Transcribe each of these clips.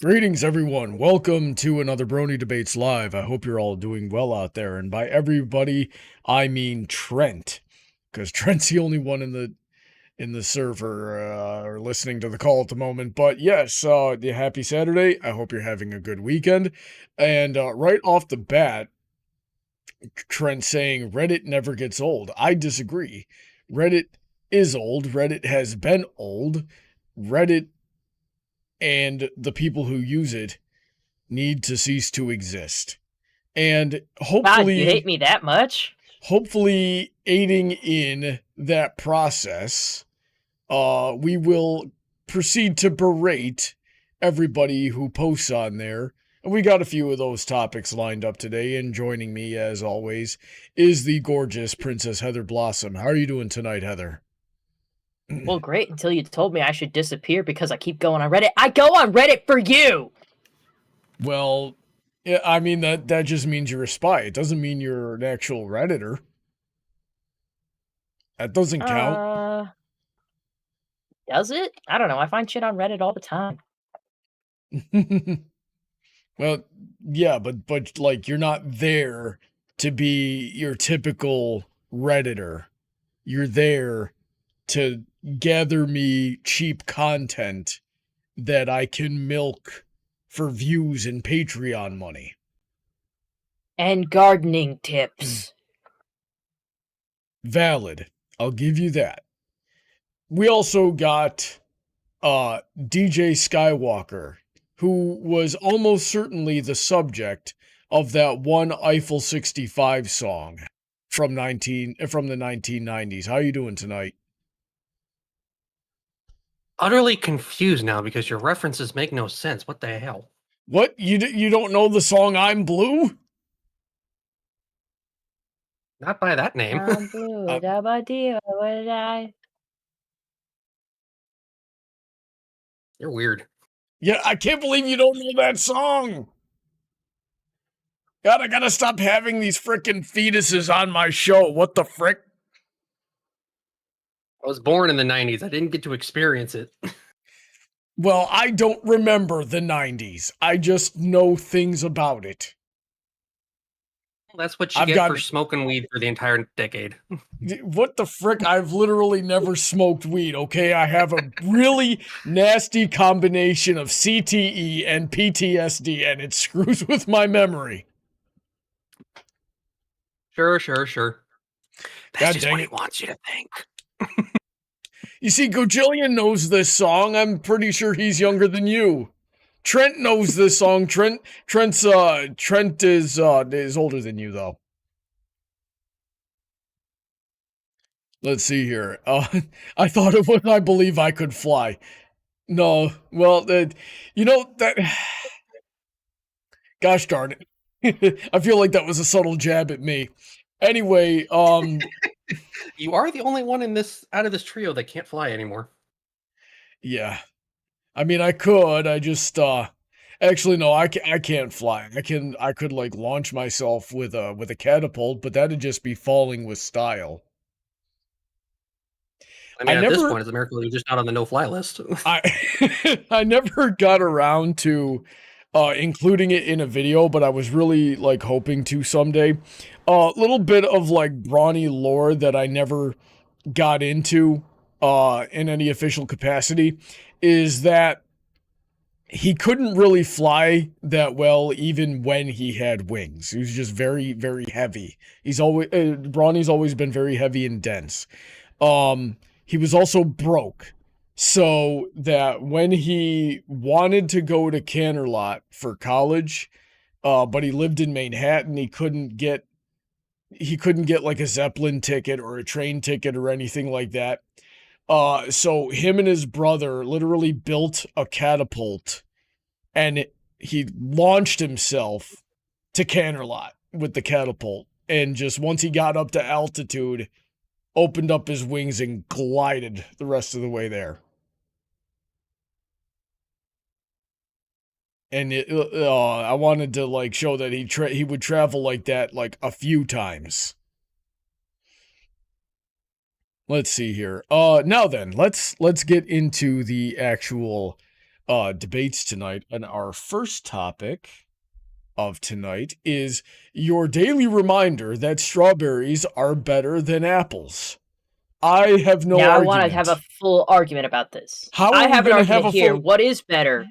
Greetings, everyone. Welcome to another Brony Debates Live. I hope you're all doing well out there. And by everybody, I mean Trent, because Trent's the only one in the server or listening to the call at the moment. But yes, happy Saturday. I hope you're having a good weekend. And right off the bat, Trent saying Reddit never gets old. I disagree. Reddit is old. Reddit has been old. Reddit and the people who use it need to cease to exist. And God, you hate me that much? Hopefully aiding in that process, we will proceed to berate everybody who posts on there. And we got a few of those topics lined up today, and joining me, as always, is the gorgeous Princess Heather Blossom. How are you doing tonight, Heather? Well, great, until you told me I should disappear because I keep going on Reddit. I go on Reddit for you! Well, yeah, I mean, that just means you're a spy. It doesn't mean you're an actual Redditor. That doesn't count. Does it? I don't know. I find shit on Reddit all the time. Well, yeah, but like, you're not there to be your typical Redditor. You're there to gather me cheap content that I can milk for views and Patreon money. And gardening tips. Valid. I'll give you that. We also got DJ Skywalker, who was almost certainly the subject of that one Eiffel 65 song from the 1990s. How you doing tonight? Utterly confused now because your references make no sense. What the hell? What? You don't know the song I'm Blue? Not by that name. I'm blue, You're weird. Yeah, I can't believe you don't know that song. God, I gotta stop having these frickin' fetuses on my show. What the frick? I was born in the 90s. I didn't get to experience it. Well, I don't remember the 90s. I just know things about it. That's what you get for smoking weed for the entire decade. What the frick? I've literally never smoked weed, okay? I have a really nasty combination of CTE and PTSD, and it screws with my memory. Sure. That's just what he wants you to think. You see, Gojillion knows this song. I'm pretty sure he's younger than you. Trent knows this song. Trent is older than you, though. Let's see here. I thought it was I Believe I Could Fly. No, well, you know, that... Gosh darn it. I feel like that was a subtle jab at me. Anyway, You are the only one out of this trio that can't fly anymore. Yeah. I mean, I could. I just actually no, I can't fly. I could like launch myself with a catapult, but that'd just be falling with style. I mean, at this point, it's a miracle you're just not on the no-fly list. I never got around to including it in a video, but I was really like hoping to someday. A little bit of like Brawny lore that I never got into in any official capacity is that he couldn't really fly that well even when he had wings. He was just very, very heavy. He's always Brawny's always been very heavy and dense. He was also broke. So that when he wanted to go to Canterlot for college, but he lived in Manhattan, he couldn't get like a Zeppelin ticket or a train ticket or anything like that. So him and his brother literally built a catapult and he launched himself to Canterlot with the catapult. And just once he got up to altitude, opened up his wings and glided the rest of the way there. And I wanted to like show that he would travel like that like a few times. Let's see here. Now then, let's get into the actual debates tonight, and our first topic of tonight is your daily reminder that strawberries are better than apples. I have no Now I argument. want to have a full argument about this. How are I we have an gonna have argument a here. full- What is better?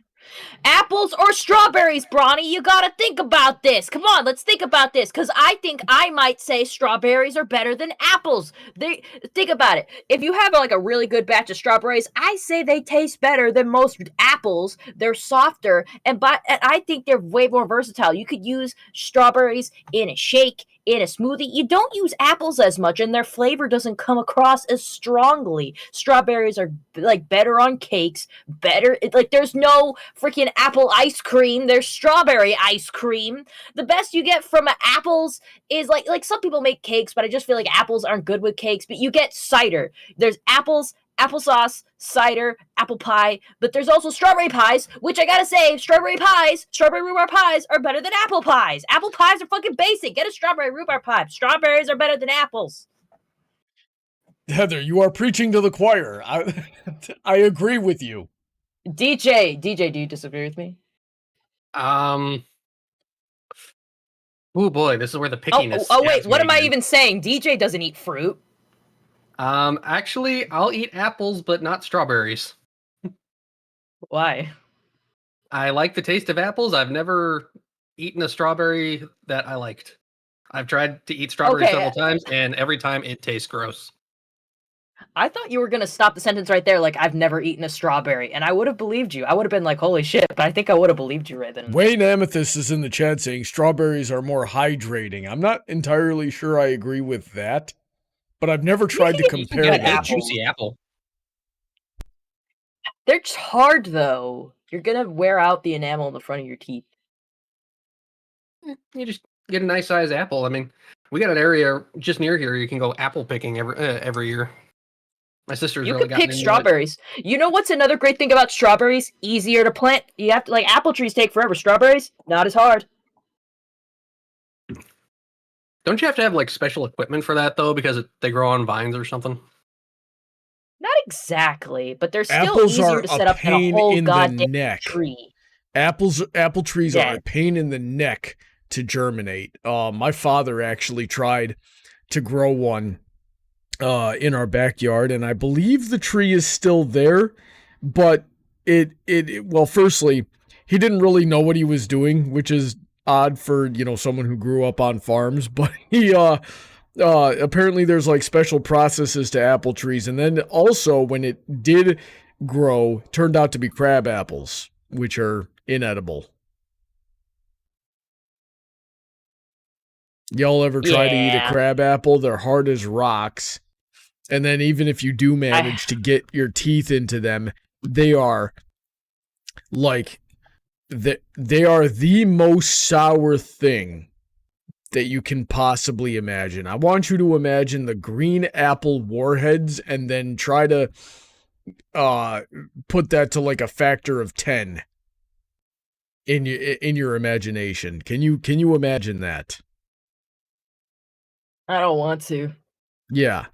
Apples or strawberries, Brawny? You gotta think about this. Come on, let's think about this. Because I think I might say strawberries are better than apples. Think about it. If you have like a really good batch of strawberries, I say they taste better than most apples. They're softer, and I think they're way more versatile. You could use strawberries in a shake, in a smoothie. You don't use apples as much, and their flavor doesn't come across as strongly. Strawberries are like better on cakes, better like there's no freaking apple ice cream, there's strawberry ice cream. The best you get from apples is like some people make cakes, but I just feel like apples aren't good with cakes. But you get cider. There's apples, applesauce, cider, apple pie, but there's also strawberry pies, which I gotta say, strawberry rhubarb pies are better than apple pies. Apple pies are fucking basic. Get a strawberry rhubarb pie. Strawberries are better than apples. Heather, you are preaching to the choir. I agree with you. DJ, do you disagree with me? Oh boy, this is where the pickiness. Oh wait, stabs what me am I again. even saying? DJ doesn't eat fruit. Actually, I'll eat apples, but not strawberries. Why? I like the taste of apples. I've never eaten a strawberry that I liked. I've tried to eat strawberries several times, and every time it tastes gross. I thought you were gonna stop the sentence right there, like I've never eaten a strawberry, and I would have believed you. I would have been like, holy shit, but I think I would have believed you right then. Wayne Amethyst is in the chat saying strawberries are more hydrating. I'm not entirely sure I agree with that, but I've never tried to compare get them. A juicy apple. They're hard though. You're gonna wear out the enamel in the front of your teeth. You just get a nice sized apple. I mean, we got an area just near here you can go apple picking every year. My sister's You really can gotten pick into strawberries. You know what's another great thing about strawberries? Easier to plant. You have to like apple trees take forever. Strawberries, not as hard. Don't you have to have like special equipment for that though, because they grow on vines or something? Not exactly, but they're still Apples easier are to a set up than a pain whole in the goddamn neck. tree. Apple trees Yeah. are a pain in the neck to germinate. My father actually tried to grow one in our backyard, and I believe the tree is still there, but well, firstly, he didn't really know what he was doing, which is odd for, someone who grew up on farms, but he apparently there's like special processes to apple trees, and then also when it did grow, turned out to be crab apples, which are inedible. Y'all ever try to eat a crab apple? They're hard as rocks. And then even if you do manage to get your teeth into them, they are like they are the most sour thing that you can possibly imagine. I want you to imagine the green apple warheads and then try to put that to like a factor of 10 in your imagination. Can you imagine that? I don't want to. Yeah.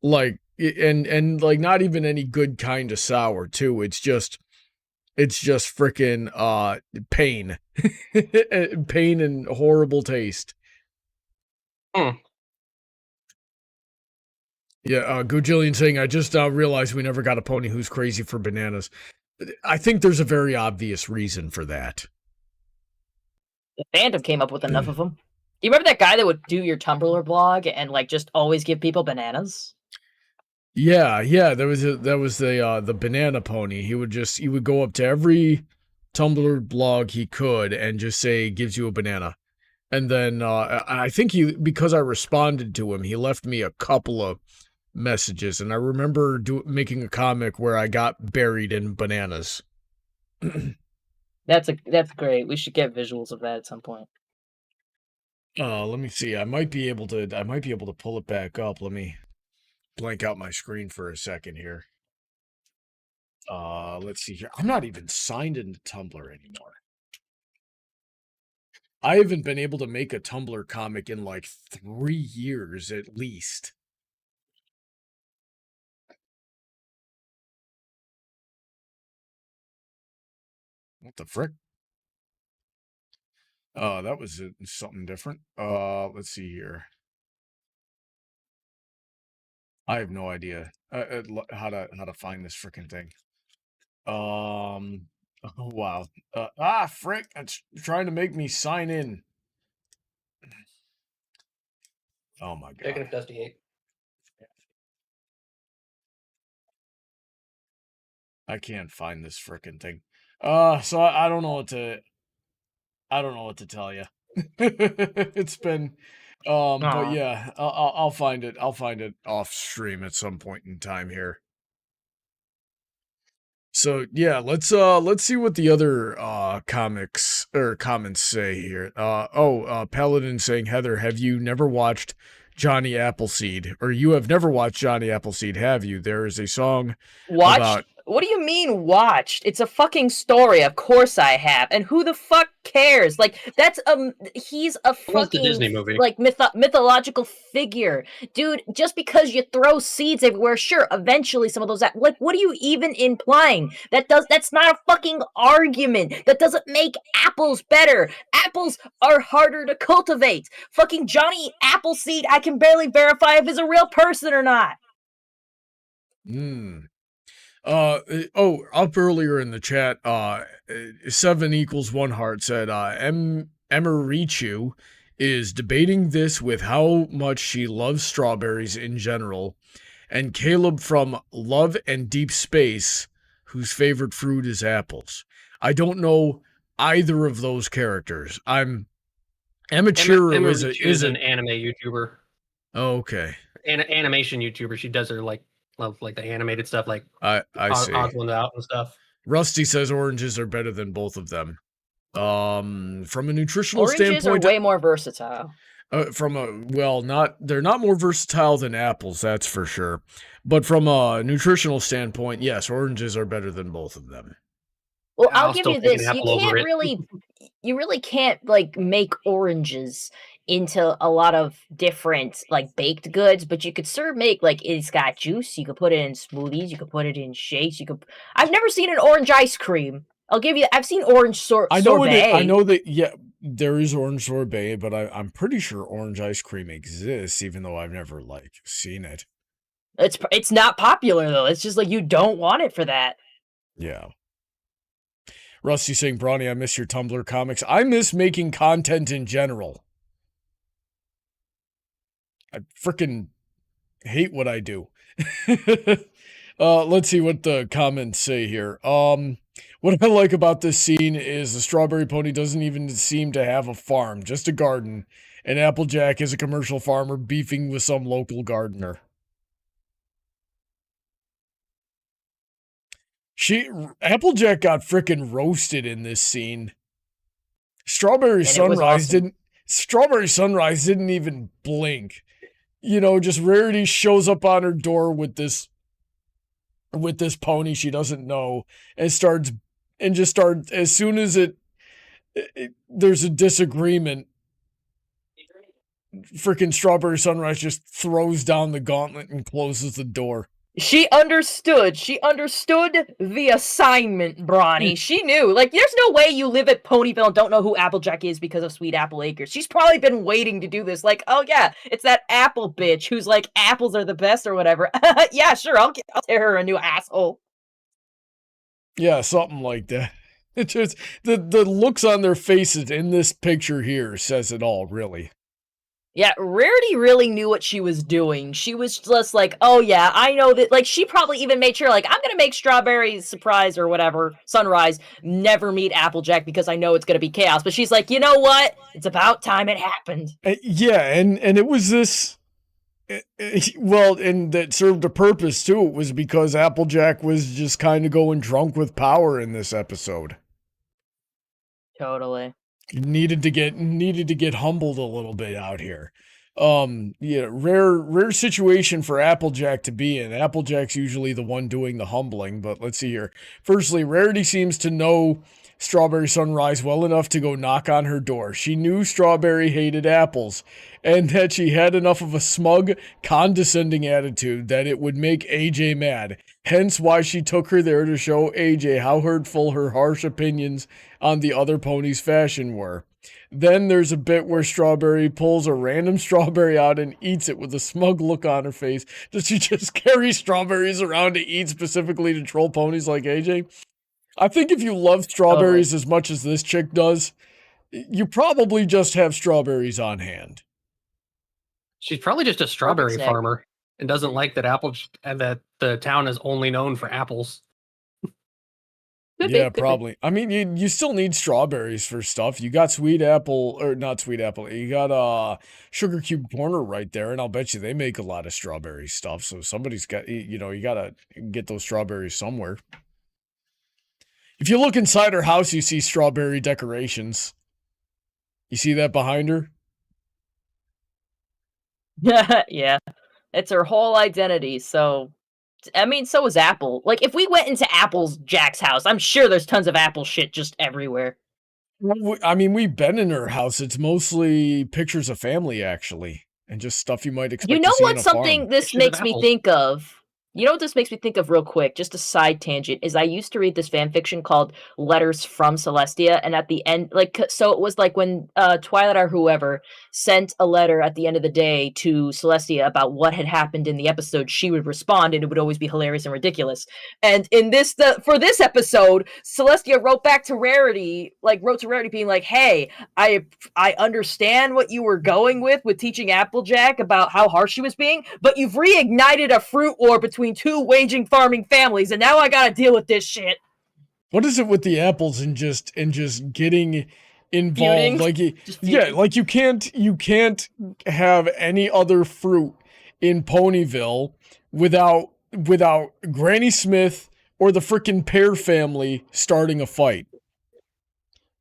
Like and like not even any good kind of sour too. It's just freaking pain. Pain and horrible taste. Yeah, Gujillian saying, I just realized we never got a pony who's crazy for bananas. I think there's a very obvious reason for that. The fandom came up with enough of them. You remember that guy that would do your Tumblr blog and like just always give people bananas? Yeah, that was the banana pony. He would go up to every Tumblr blog he could and just say gives you a banana. And then I think because I responded to him, he left me a couple of messages, and I remember making a comic where I got buried in bananas. That's great. We should get visuals of that at some point. Let me see. I might be able to pull it back up. Let me blank out my screen for a second here. Let's see here. I'm not even signed into Tumblr anymore. I haven't been able to make a Tumblr comic in like 3 years at least. What the frick? That was something different. Let's see here. I have no idea how to find this freaking thing. Oh, wow. Frick! It's trying to make me sign in. Oh my god. Taking a Dusty 8. I can't find this freaking thing. So I don't know what to. I don't know what to tell you. It's been, but yeah, I'll find it. I'll find it off stream at some point in time here. So yeah, let's see what the other comics or comments say here. Paladin saying, Heather, have you never watched Johnny Appleseed? Or you have never watched Johnny Appleseed, have you? There is a song Watched? What do you mean watched? It's a fucking story. Of course I have. And who the fuck cares? Like, that's he's a fucking Disney movie. Like mythological figure. Dude, just because you throw seeds everywhere, sure, eventually some of those like, what are you even implying? That's not a fucking argument. That doesn't make apples better. Apples are harder to cultivate. Fucking Johnny Appleseed, I can barely verify if he's a real person or not. Up earlier in the chat, 7 equals 1 heart said, Emerichu is debating this with how much she loves strawberries in general, and Caleb from Love and Deep Space, whose favorite fruit is apples. I don't know either of those characters. MrMarioRO is an anime YouTuber. Oh, okay. Animation YouTuber. She does her like the animated stuff, like I see. Oswald out and stuff. Rusty says oranges are better than both of them. From a nutritional standpoint, oranges are way more versatile. They're not more versatile than apples, that's for sure. But from a nutritional standpoint, yes, oranges are better than both of them. Well, I'll give you this. You really can't like make oranges into a lot of different like baked goods, but you could sort of make like it's got juice. You could put it in smoothies. You could put it in shakes. I've never seen an orange ice cream. I'll give you. I've seen orange sorbet. I know that. Yeah, there is orange sorbet, but I'm pretty sure orange ice cream exists, even though I've never like seen it. It's not popular though. It's just like you don't want it for that. Yeah. Rusty saying, Brawny, I miss your Tumblr comics. I miss making content in general. I freaking hate what I do. Let's see what the comments say here. What I like about this scene is the Strawberry Pony doesn't even seem to have a farm, just a garden. And Applejack is a commercial farmer beefing with some local gardener. Applejack got frickin' roasted in this scene. Strawberry Sunrise didn't even blink. You know, just Rarity shows up on her door with this pony she doesn't know and starts as soon as there's a disagreement, frickin' Strawberry Sunrise just throws down the gauntlet and closes the door. She understood the assignment, Brawny. She knew. Like, there's no way you live at Ponyville and don't know who Applejack is because of Sweet Apple Acres. She's probably been waiting to do this. Like, oh yeah, it's that apple bitch who's like, apples are the best or whatever. Yeah, sure, I'll tear her a new asshole. Yeah, something like that. It's just, the looks on their faces in this picture here says it all, really. Yeah, Rarity really knew what she was doing. She was just like, oh yeah, I know that. Like, she probably even made sure, like, I'm gonna make Strawberry Surprise or whatever, Sunrise, never meet Applejack because I know it's gonna be chaos. But she's like, you know what? It's about time it happened. Yeah, and it was this. Well, and that served a purpose too. It was because Applejack was just kind of going drunk with power in this episode. Totally. Needed to get humbled a little bit out here. Yeah, rare situation for Applejack to be in. Applejack's usually the one doing the humbling, but let's see here. Firstly, Rarity seems to know Strawberry Sunrise well enough to go knock on her door. She knew Strawberry hated apples, and that she had enough of a smug, condescending attitude that it would make AJ mad. Hence why she took her there to show AJ how hurtful her harsh opinions on the other ponies' fashion were. Then there's a bit where Strawberry pulls a random strawberry out and eats it with a smug look on her face. Does she just carry strawberries around to eat specifically to troll ponies like AJ? I think if you love strawberries as much as this chick does, you probably just have strawberries on hand. She's probably just a strawberry farmer and doesn't like that that the town is only known for apples. Yeah, probably. I mean, you still need strawberries for stuff. You got sweet apple, or not sweet apple. You got Sugar Cube Corner right there, and I'll bet you they make a lot of strawberry stuff. So somebody's got, you gotta get those strawberries somewhere. If you look inside her house, you see strawberry decorations. You see that behind her? Yeah, it's her whole identity. So, I mean, so is Apple. Like, if we went into Apple's Jack's house, I'm sure there's tons of Apple shit just everywhere. I mean, we've been in her house. It's mostly pictures of family, actually, and just stuff you might expect. You know to see what? Something this makes me think of. You know what this makes me think of real quick? Just a side tangent is I used to read this fan fiction called Letters from Celestia, and at the end, like, so it was like when Twilight or whoever sent a letter at the end of the day to Celestia about what had happened in the episode, she would respond, and it would always be hilarious and ridiculous. And in this, for this episode, Celestia wrote to Rarity being like, "Hey, I understand what you were going with teaching Applejack about how harsh she was being, but you've reignited a fruit war between two waging farming families, and now I gotta deal with this shit." What is it with the apples and just getting involved? Feuding? Like you can't have any other fruit in Ponyville without Granny Smith or the frickin' Pear family starting a fight.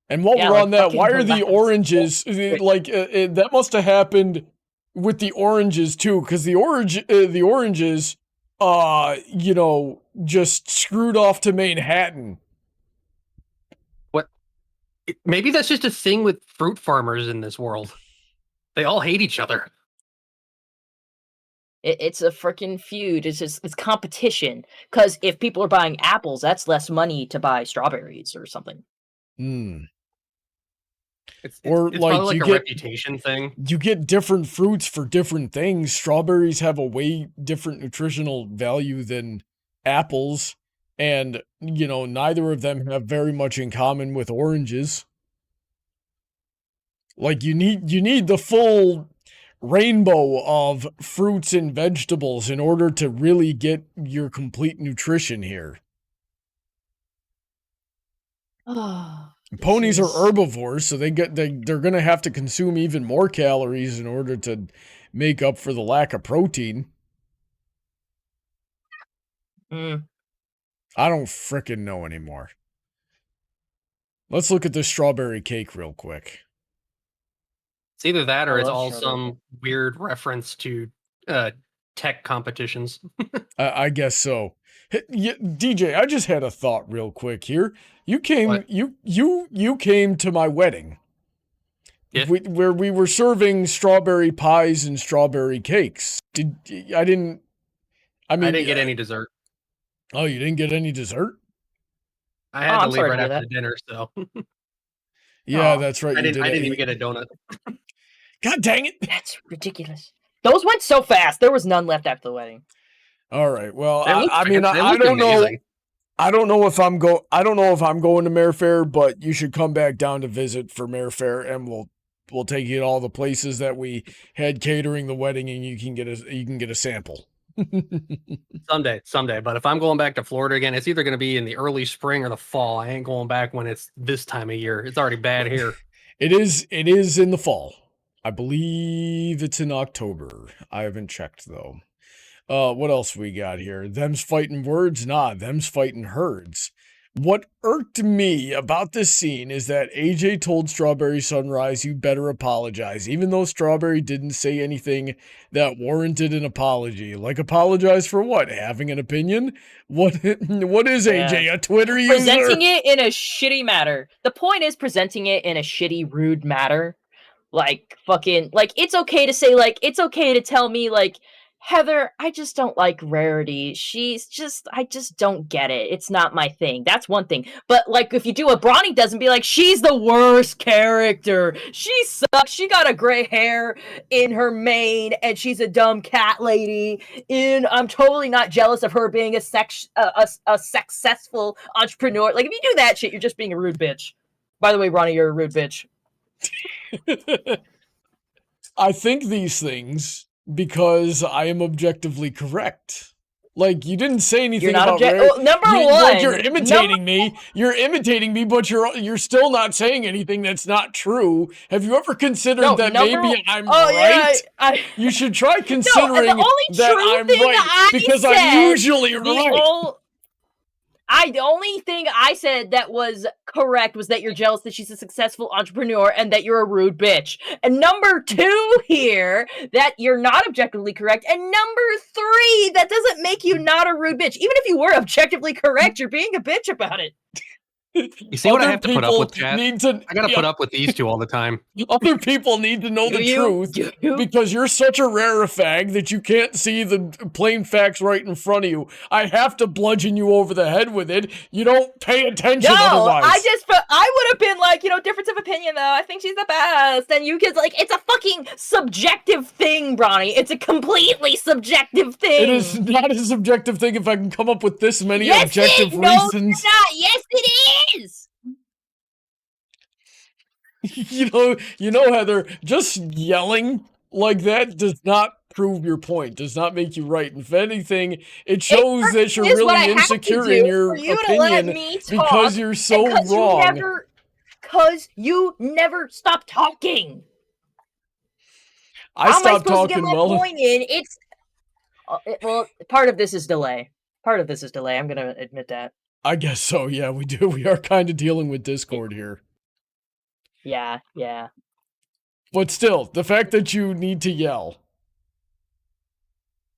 And while we're on that, why are the oranges that must have happened with the oranges too? Because the oranges just screwed off to Manhattan. What? Maybe that's just a thing with fruit farmers in this world. They all hate each other. It's a freaking feud. It's competition. Because if people are buying apples, that's less money to buy strawberries or something. It's probably like a reputation thing. You get different fruits for different things. Strawberries have a way different nutritional value than apples, and neither of them have very much in common with oranges. Like you need the full rainbow of fruits and vegetables in order to really get your complete nutrition here. Ponies are herbivores, so they're going to have to consume even more calories in order to make up for the lack of protein. I don't frickin' know anymore. Let's look at this strawberry cake real quick. It's either that or it's all some weird reference to tech competitions. I guess so. Hey, DJ, I just had a thought real quick here. You came you came to my wedding. Yeah. Where we were serving strawberry pies and strawberry cakes. I didn't get any dessert. Oh, you didn't get any dessert? I had to leave right after the dinner, so. Yeah, that's right. I didn't even get a donut. God dang it. That's ridiculous. Those went so fast. There was none left after the wedding. All right. Well, I don't know. I don't know if I'm going to Mare Fair, but you should come back down to visit for Mare Fair, and we'll take you to all the places that we had catering the wedding, and you can get a sample. Someday. But if I'm going back to Florida again, it's either going to be in the early spring or the fall. I ain't going back when it's this time of year. It's already bad here. It is in the fall. I believe it's in October. I haven't checked though. What else we got here? Them's fighting words? Nah, them's fighting herds. What irked me about this scene is that AJ told Strawberry Sunrise, you better apologize, even though Strawberry didn't say anything that warranted an apology. Like, apologize for what? Having an opinion? What is AJ, a Twitter user? Presenting it in a shitty manner. The point is presenting it in a shitty, rude manner. Like, fucking, like, it's okay to say, like, it's okay to tell me, like, Heather, I just don't like Rarity. I just don't get it. It's not my thing. That's one thing. But, like, if you do what Brawny does and be like, she's the worst character. She sucks. She got a gray hair in her mane, and she's a dumb cat lady. And I'm totally not jealous of her being a successful entrepreneur. Like, if you do that shit, you're just being a rude bitch. By the way, Brawny, you're a rude bitch. I think these things because I am objectively correct. Like, you didn't say anything about number one. You're imitating me. You're imitating me, but you're still not saying anything that's not true. Have you ever considered that maybe I'm right? Yeah, you should try considering the only that true I'm thing right because I'm usually right. The only thing I said that was correct was that you're jealous that she's a successful entrepreneur and that you're a rude bitch. And number two here, that you're not objectively correct. And number three, that doesn't make you not a rude bitch. Even if you were objectively correct, you're being a bitch about it. You see what I have to put up with, chat? I gotta put up with these two all the time. Other people need to know the truth because you're such a rarefied that you can't see the plain facts right in front of you. I have to bludgeon you over the head with it. You don't pay attention otherwise. I would have been like, difference of opinion though. I think she's the best. And you kids, like, it's a fucking subjective thing, Brawny. It's a completely subjective thing. It is not a subjective thing if I can come up with this many objective reasons. No, it's not. Yes, it is. You know, Heather, just yelling like that does not prove your point, does not make you right. If anything, it shows that you're really insecure in your opinion because you're so wrong. Because you never stop talking. I stopped talking well. Well, part of this is delay. I'm going to admit that. I guess so, yeah, we do. We are kind of dealing with Discord here. Yeah. But still, the fact that you need to yell.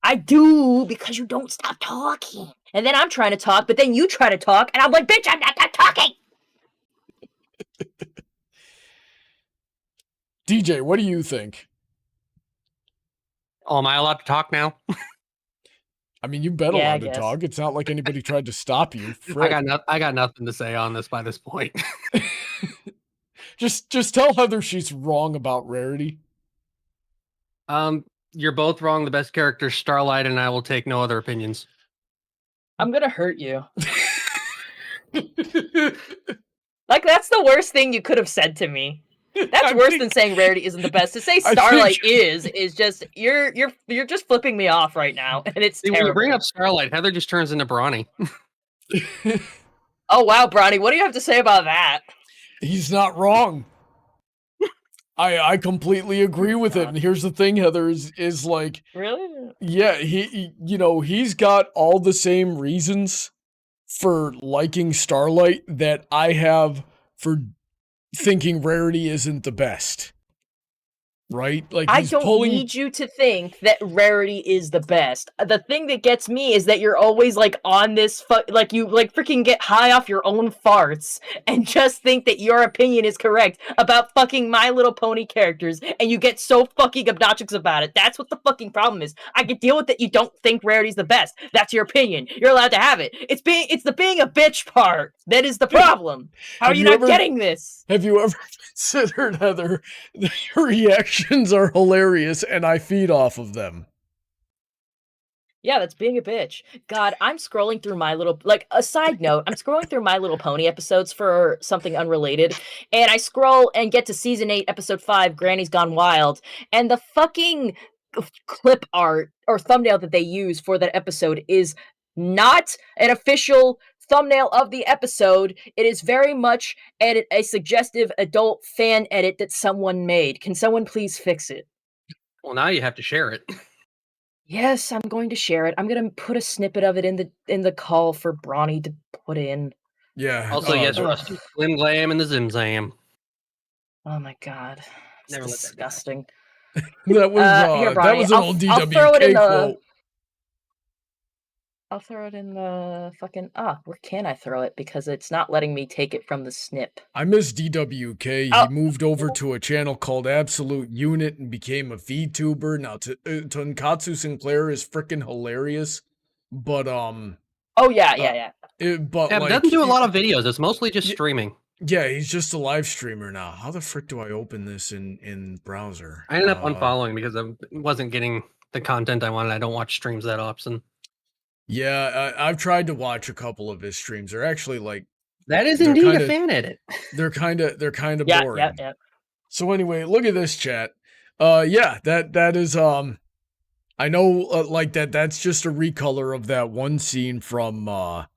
I do, because you don't stop talking. And then I'm trying to talk, but then you try to talk, and I'm like, bitch, I'm not talking! DJ, what do you think? Oh, am I allowed to talk now? I mean, you've been allowed to talk. It's not like anybody tried to stop you. I got nothing to say on this by this point. Just tell Heather she's wrong about Rarity. You're both wrong. The best character is Starlight, and I will take no other opinions. I'm gonna hurt you. Like, that's the worst thing you could have said to me. That's worse than saying Rarity isn't the best. To say Starlight is just you're just flipping me off right now, and it's terrible. When you bring up Starlight, Heather just turns into Brawny. Oh wow, Brawny, what do you have to say about that? He's not wrong. I completely agree with it. And here's the thing, Heather, is like, really? Yeah, he's got all the same reasons for liking Starlight that I have for thinking Rarity isn't the best. Right? Like, I don't need you to think that Rarity is the best. The thing that gets me is that you're always like on this you freaking get high off your own farts and just think that your opinion is correct about fucking My Little Pony characters, and you get so fucking obnoxious about it. That's what the fucking problem is. I can deal with that you don't think Rarity's the best. That's your opinion. You're allowed to have it. It's the being a bitch part that is the problem. How are you not getting this? Have you ever considered, Heather, that your reactions are hilarious and I feed off of them? Yeah, that's being a bitch. God, I'm scrolling through a side note, I'm scrolling through My Little Pony episodes for something unrelated, and I scroll and get to season 8, episode 5, Granny's Gone Wild, and the fucking clip art or thumbnail that they use for that episode is not an official thumbnail of the episode. It is very much a suggestive adult fan edit that someone made. Can someone please fix it? Well, now you have to share it. Yes, I'm going to share it. I'm going to put a snippet of it in the call for Brawny to put in. Yeah. Also, yes, Ugh. Rusty Slim Glam and the Zim Zam. Oh my god. It's Never let that go. disgusting. That was Here, that Brawny, was an old I'll throw it in DWK the. quote. I'll throw it in the fucking. Where can I throw it? Because it's not letting me take it from the snip. I miss DWK. Oh. He moved over to a channel called Absolute Unit and became a VTuber. Now, Tonkatsu Sinclair is freaking hilarious, but Oh yeah. but Yeah, like, doesn't do a lot of videos. It's mostly just Yeah. streaming. Yeah, he's just a live streamer now. How the frick do I open this in browser? I ended up unfollowing because I wasn't getting the content I wanted. I don't watch streams that often. Yeah, I've tried to watch a couple of his streams. They're actually like That is They're indeed kinda- a fan edit. they're kind of Yeah, boring. yeah. So anyway, look at this chat. Yeah, that is I know like that's just a recolor of that one scene from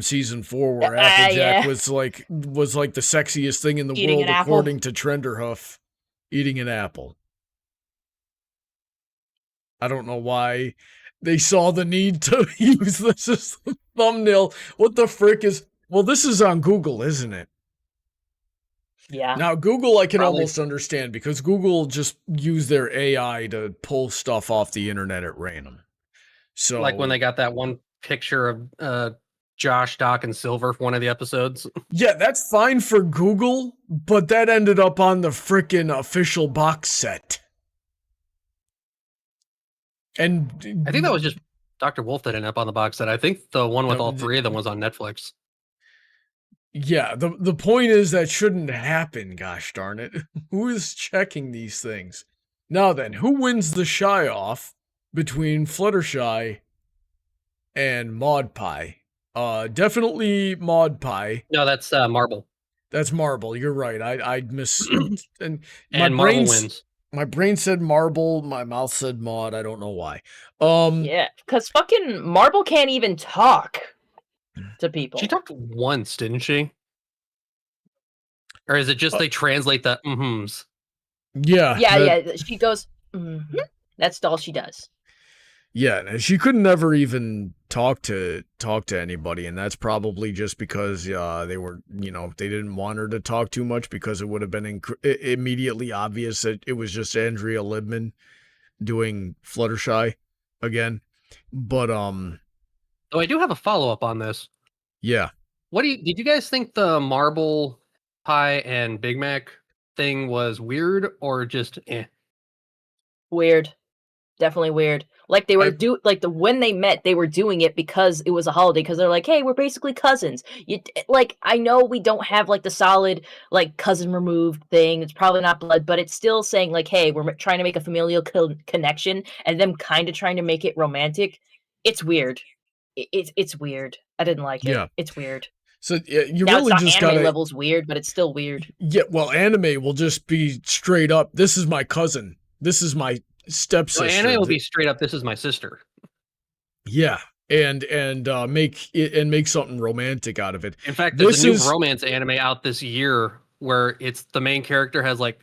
season 4 where Applejack yeah. was like the sexiest thing in the Eating world an apple. according to Trenderhoof, eating an apple. I don't know why they saw the need to use this as the thumbnail. What the frick is? Well, this is on Google, isn't it? Yeah. Now, Google I can Probably. almost understand because Google just use their AI to pull stuff off the internet at random. So, Like when they got that one picture of Josh, Doc, and Silver for one of the episodes. yeah, that's fine for Google, but that ended up on the frickin' official box set. And I think that was just Dr. Wolf that ended up on the box set. I think the one with No, all the- three of them was on Netflix. yeah, the point is that shouldn't happen, gosh darn it. Who is checking these things? Now then, who wins the shy off between Fluttershy and Maud Pie? Definitely Maud Pie. No, that's Marble. That's Marble. You're right. I miss and And Marble wins. My brain said Marble, my mouth said Maud. I don't know why. Yeah, because fucking Marble can't even talk to people. She talked once, didn't she? Or is it just they translate the mm-hms? Yeah. Yeah. She goes, That's all she does. Yeah, and she could never even talk to anybody, and that's probably just because they were, they didn't want her to talk too much because it would have been immediately obvious that it was just Andrea Libman doing Fluttershy again. But Oh, I do have a follow-up on this. yeah. Did you guys think the Marble Pie and Big Mac thing was weird or just eh? Weird. Definitely weird. Like they were when they met, they were doing it because it was a holiday. Because they're like, "Hey, we're basically cousins." I know we don't have like the solid like cousin removed thing. It's probably not blood, but it's still saying like, "Hey, we're trying to make a familial connection," and them kind of trying to make it romantic. It's weird. It's weird. I didn't like it. Yeah. It's weird. So you Now really it's not just anime gotta levels weird, but it's still weird. Yeah, well, anime will just be straight up. This is my cousin. This is my stepsister. So anime will be straight up. This is my sister. Yeah, and make something romantic out of it. In fact, there's This a new is- romance anime out this year where it's the main character has like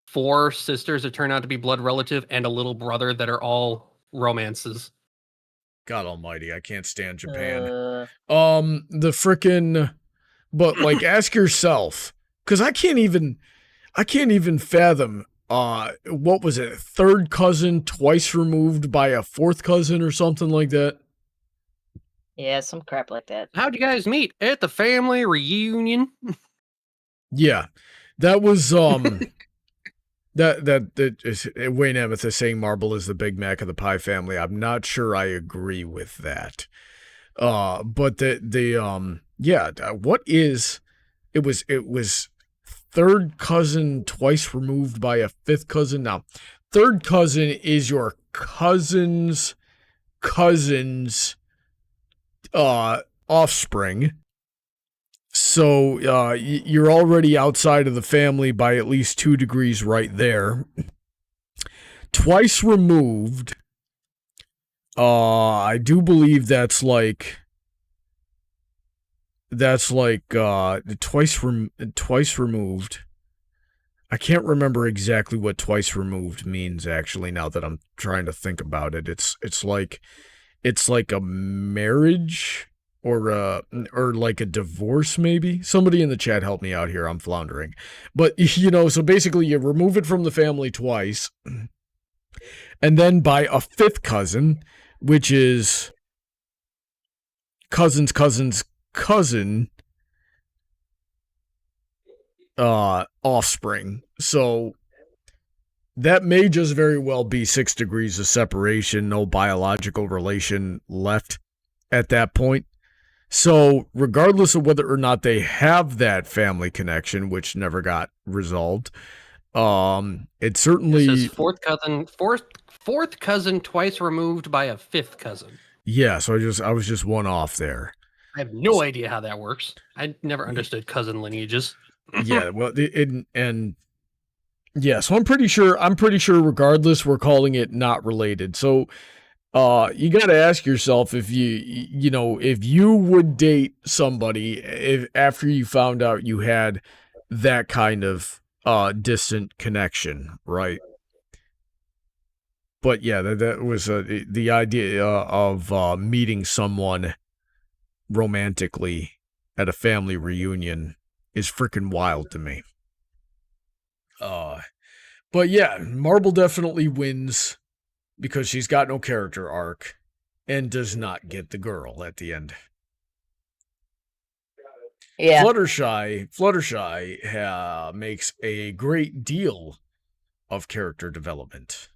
4 sisters that turn out to be blood relative and a little brother that are all romances. God Almighty, I can't stand Japan. Uh, But like, ask yourself, because I can't even fathom. What was it? Third cousin twice removed by a fourth cousin or something like that. yeah, some crap like that. How'd you guys meet? At the family reunion. Yeah, that was that is Wayne Amethyst saying Marble is the Big Mac of the Pie family. I'm not sure I agree with that. But what is it was third cousin twice removed by a fifth cousin. Now, third cousin is your cousin's offspring. So you're already outside of the family by at least 2 degrees right there. Twice removed. I do believe that's like twice removed. I can't remember exactly what twice removed means actually now that I'm trying to think about it. It's like a marriage or like a divorce, maybe. Somebody in the chat help me out here. I'm floundering. But, you know, so basically you remove it from the family twice, and then by a fifth cousin, which is cousin's cousin's cousin, offspring. So that may just very well be 6 degrees of separation, no biological relation left at that point. So regardless of whether or not they have that family connection, which never got resolved, it certainly This is fourth cousin twice removed by a fifth cousin. Yeah, so I was just one off there. I have no idea how that works. I never understood cousin lineages. Yeah, well, yeah, so I'm pretty sure regardless, we're calling it not related. So you got to ask yourself if if you would date somebody if after you found out you had that kind of distant connection, right? But yeah, that was the idea of meeting someone romantically at a family reunion is freaking wild to me. But yeah, Marble definitely wins because she's got no character arc and does not get the girl at the end. Yeah. Fluttershy makes a great deal of character development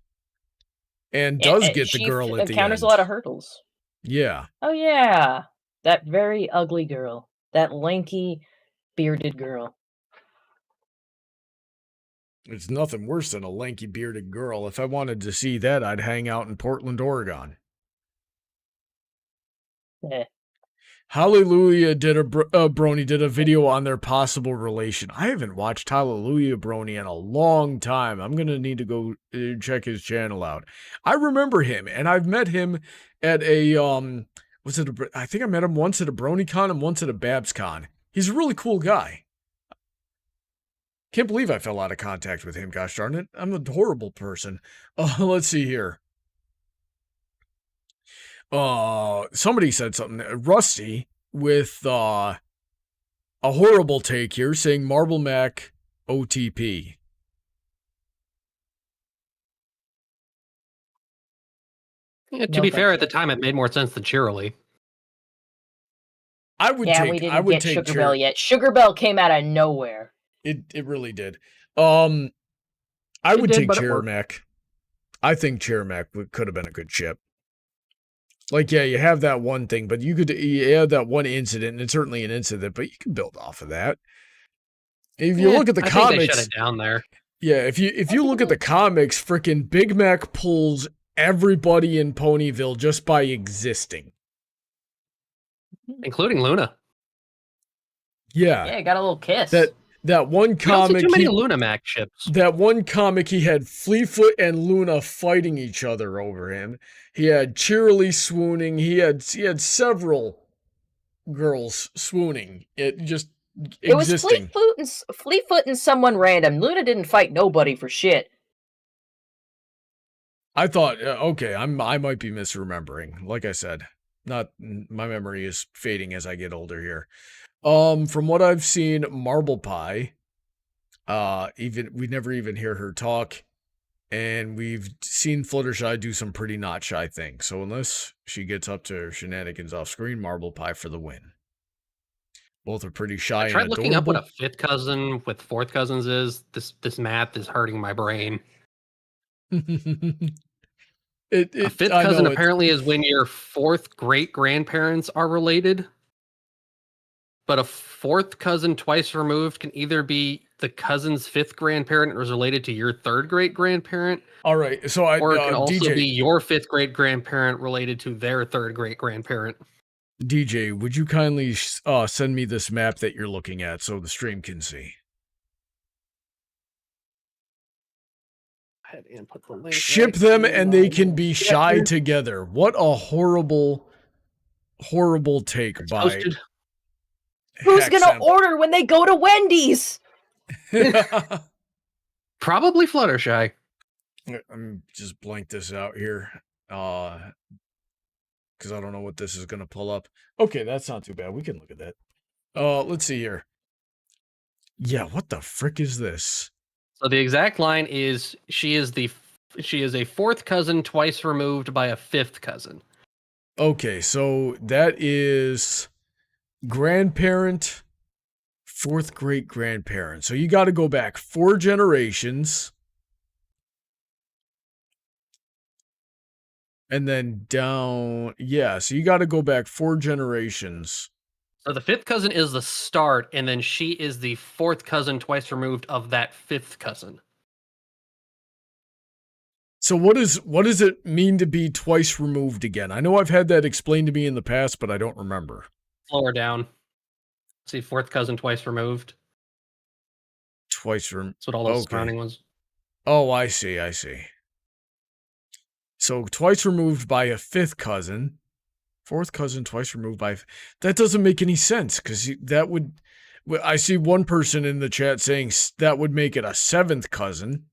and does get the girl at the end. Encounters a lot of hurdles. Yeah. Oh yeah, that very ugly girl, that lanky, bearded girl. It's nothing worse than a lanky bearded girl. If I wanted to see that, I'd hang out in Portland, Oregon. Hallelujah Brony did a video on their possible relation. I haven't watched Hallelujah Brony in a long time. I'm going to need to go check his channel out. I remember him, and I've met him at a, I think I met him once at a BronyCon and once at a BabsCon. He's a really cool guy. Can't believe I fell out of contact with him, gosh darn it. I'm a horrible person. Let's see here. Somebody said something. Rusty with a horrible take here saying Marble Mac OTP. Yeah, to be fair, at the time it made more sense than Cheerily. I would take Sugar Bell yet. Sugar Bell came out of nowhere. It really did. I would take Cheermac. I think Cheermac could have been a good ship. Like, yeah, you have that one thing, but you have that one incident, and it's certainly an incident, but you can build off of that. If you look at the comics, think they shut it down there. Yeah, if you look at the comics, freaking Big Mac pulls everybody in Ponyville just by existing, including Luna. Yeah, got a little kiss. That one comic. Too many Luna Mac ships. That one comic, he had Fleetfoot and Luna fighting each other over him. He had Cheerily swooning. He had several girls swooning. It existing. Was Fleetfoot and someone random. Luna didn't fight nobody for shit. I thought, okay, I might be misremembering. Like I said, my memory is fading as I get older here. From what I've seen, Marble Pie, we never even hear her talk, and we've seen Fluttershy do some pretty not shy things. So unless she gets up to shenanigans off screen, Marble Pie for the win. Both are pretty shy. I tried looking up what a fifth cousin with fourth cousins is. This math is hurting my brain. A fifth cousin apparently is when your fourth great grandparents are related. But a fourth cousin twice removed can either be the cousin's fifth grandparent or is related to your third great grandparent. All right, so or it can also be your fifth great grandparent related to their third great grandparent. DJ, would you kindly send me this map that you're looking at so the stream can see? And put the link Ship them and they can be shy together. What a horrible take by. Posted. Who's gonna order when they go to Wendy's? Probably Fluttershy. I'm just blank this out here. because I don't know what this is going to pull up. Okay, that's not too bad. We can look at that. Let's see here. Yeah, what the frick is this? So the exact line is she is a fourth cousin twice removed by a fifth cousin. Okay, so that is grandparent, fourth great grandparent. So you got to go back 4 generations. And then down, yeah, so you got to go back 4 generations. So the fifth cousin is the start, and then she is the fourth cousin twice removed of that fifth cousin. So what does it mean to be twice removed again? I know I've had that explained to me in the past, but I don't remember. Lower down. See, fourth cousin twice removed. Twice removed. That's what all those surrounding ones. Oh, I see. So twice removed by a fifth cousin. Fourth cousin twice removed by... That doesn't make any sense, because that would... I see one person in the chat saying that would make it a seventh cousin.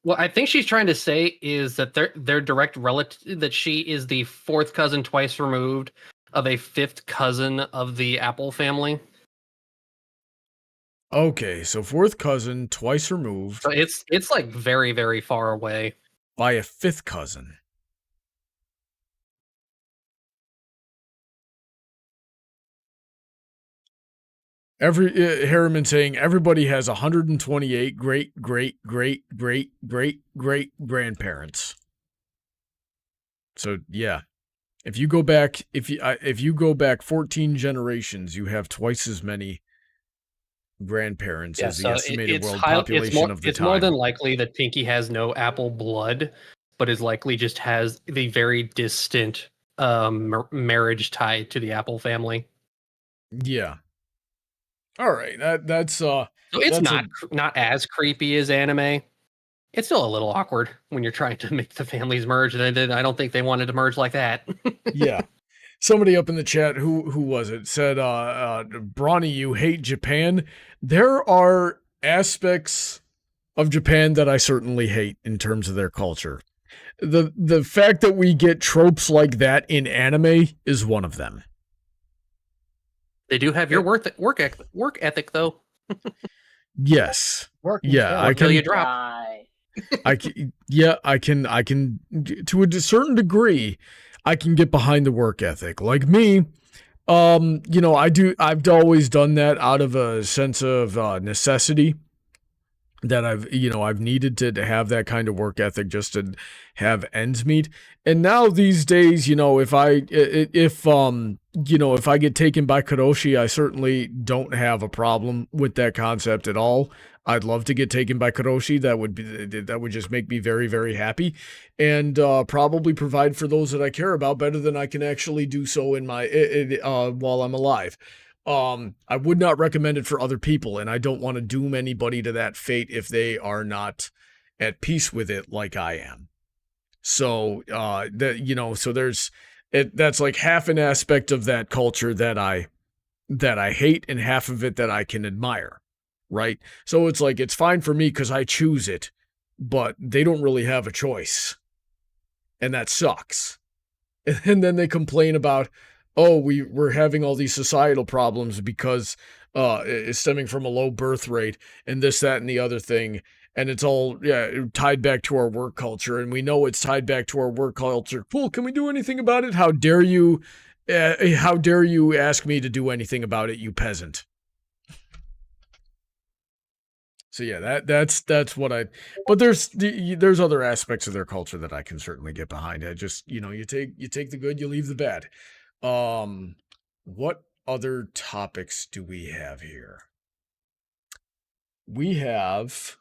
What I think she's trying to say is that they're direct relative, that she is the fourth cousin twice removed of a fifth cousin of the Apple family. Okay, so fourth cousin twice removed. So it's like very, very far away. By a fifth cousin. Harriman saying everybody has 128 great grandparents. So yeah, if you go back 14 generations, you have twice as many grandparents as the estimated world population of the time. It's more than likely that Pinky has no Apple blood, but is likely just has the very distant marriage tie to the Apple family. Yeah. All right, that's so it's not as creepy as anime. It's still a little awkward when you're trying to make the families merge, and I don't think they wanted to merge like that. Yeah. Somebody up in the chat, who was it, said, Brawny, you hate Japan. There are aspects of Japan that I certainly hate in terms of their culture. The fact that we get tropes like that in anime is one of them. They do have your work ethic, though. Yes. Yeah, I can. You drop. I can to a certain degree, I can get behind the work ethic. Like me, I've always done that out of a sense of necessity, that I've needed to have that kind of work ethic just to have ends meet. And now these days, if I get taken by Karoshi, I certainly don't have a problem with that concept at all. I'd love to get taken by Karoshi. That would just make me very, very happy, and probably provide for those that I care about better than I can actually do so in my while I'm alive. I would not recommend it for other people, and I don't want to doom anybody to that fate if they are not at peace with it like I am. So that's like half an aspect of that culture that I hate, and half of it that I can admire. Right? So it's like, it's fine for me because I choose it, but they don't really have a choice. And that sucks. And then they complain about, oh, we're having all these societal problems because it's stemming from a low birth rate and this, that, and the other thing. And it's all tied back to our work culture. And we know it's tied back to our work culture. Cool, can we do anything about it? How dare you ask me to do anything about it, you peasant? So yeah, that's what but there's other aspects of their culture that I can certainly get behind. I just, you take the good, you leave the bad. What other topics do we have here? We have,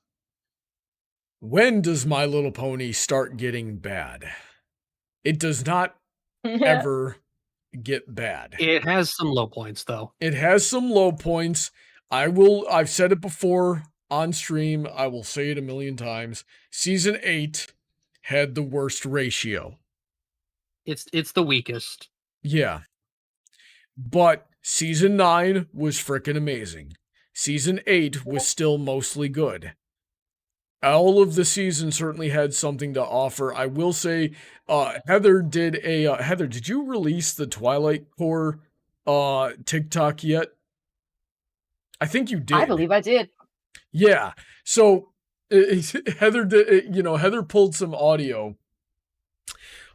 when does My Little Pony start getting bad? It does not ever get bad. It has some low points though. It has some low points. I've said it before on stream, I will say it a million times. Season 8 had the worst ratio. It's the weakest. Yeah. But Season 9 was freaking amazing. Season 8 was still mostly good. all of the seasons certainly had something to offer. I will say, Heather did a Heather, did you release the Twilight Core TikTok yet? I think you did. I believe I did. Yeah. So Heather did, Heather pulled some audio